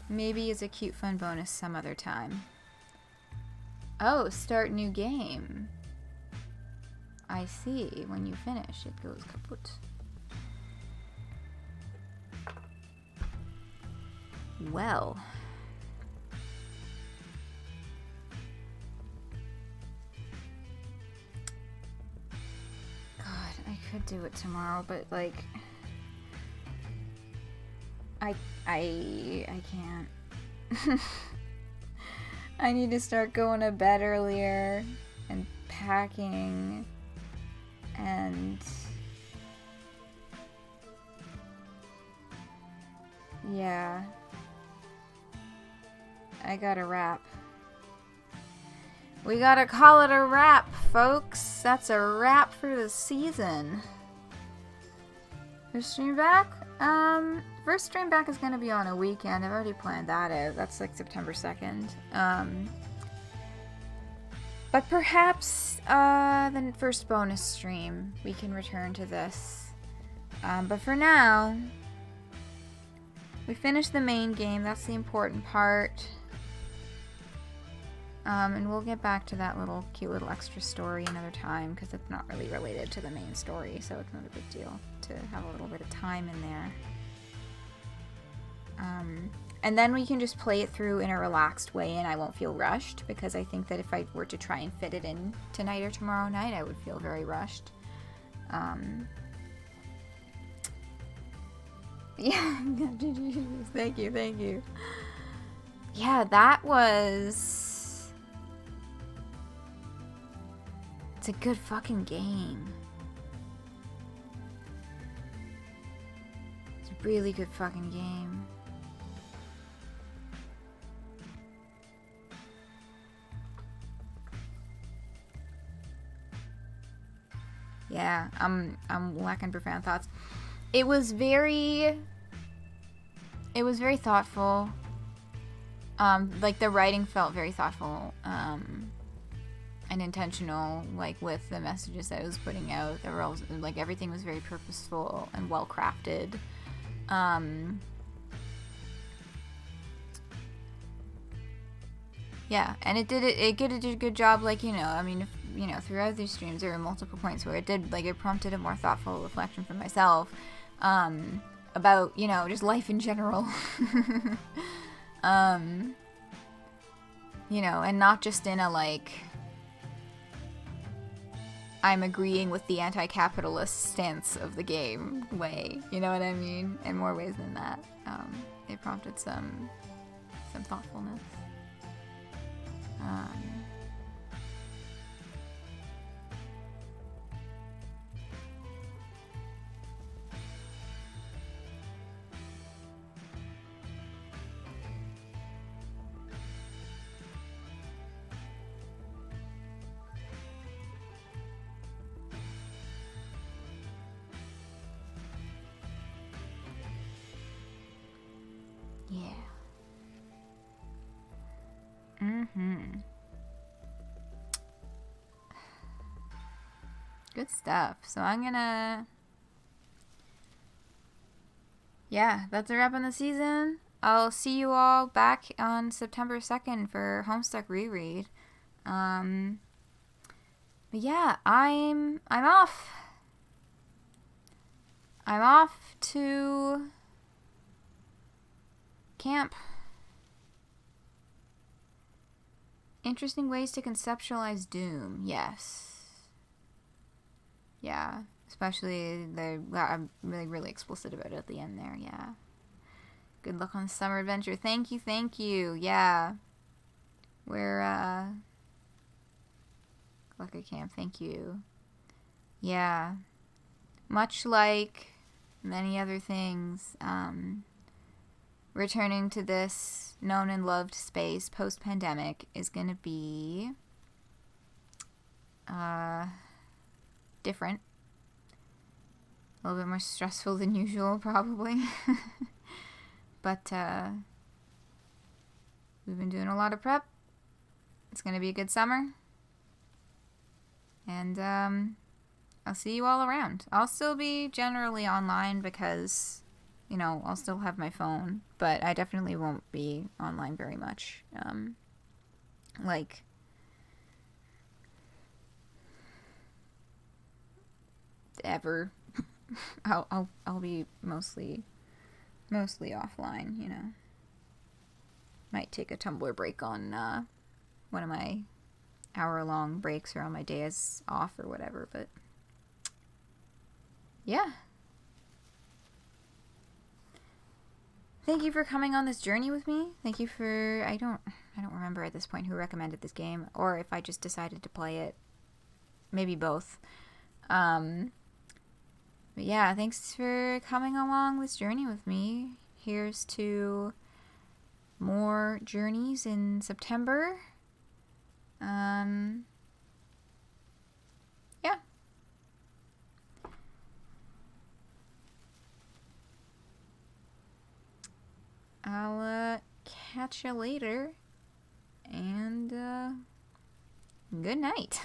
A: Maybe as a cute fun bonus some other time. Oh, start new game. I see. When you finish, it goes kaput. Well. God, I could do it tomorrow, but like... I can't. I need to start going to bed earlier and packing and yeah. I gotta wrap. We gotta call it a wrap, folks. That's a wrap for the season. First stream back? First stream back is gonna be on a weekend. I've already planned that out. That's like September 2nd. But perhaps, the first bonus stream, we can return to this. But for now, we finished the main game. That's the important part. And we'll get back to that little cute little extra story another time, because it's not really related to the main story, so it's not a big deal to have a little bit of time in there. And then we can just play it through in a relaxed way, and I won't feel rushed, because I think that if I were to try and fit it in tonight or tomorrow night, I would feel very rushed. Yeah, thank you. Yeah, that was... It's a good fucking game. It's a really good fucking game. Yeah, I'm lacking profound thoughts. It was very thoughtful. Like the writing felt very thoughtful, and intentional, like with the messages that it was putting out. They were all, like, everything was very purposeful and well crafted. Yeah, and it did a good job, like, you know, I mean, you know, throughout these streams there were multiple points where it prompted a more thoughtful reflection for myself, about, you know, just life in general. You know, and not just in a, like, I'm agreeing with the anti-capitalist stance of the game way, you know what I mean? In more ways than that. It prompted some thoughtfulness. Yeah. Good stuff. So I'm gonna... Yeah, that's a wrap on the season. I'll see you all back on September 2nd for Homestuck Reread. But yeah, I'm off. I'm off to camp. Interesting ways to conceptualize Doom. Yes. Yeah. Especially, I'm really explicit about it at the end there. Yeah. Good luck on the summer adventure. Thank you. Yeah. We're, luck at camp. Thank you. Yeah. Much like many other things, returning to this known and loved space post-pandemic is going to be different. A little bit more stressful than usual, probably. But we've been doing a lot of prep. It's going to be a good summer. And I'll see you all around. I'll still be generally online because, you know, I'll still have my phone. But I definitely won't be online very much. Like, ever. I'll be mostly offline, you know. Might take a Tumblr break on one of my hour-long breaks or on my days off or whatever, but yeah. Thank you for coming on this journey with me. Thank you for I don't remember at this point who recommended this game or if I just decided to play it. Maybe both. But yeah, thanks for coming along this journey with me. Here's to more journeys in September. Yeah. I'll catch you later. And good night.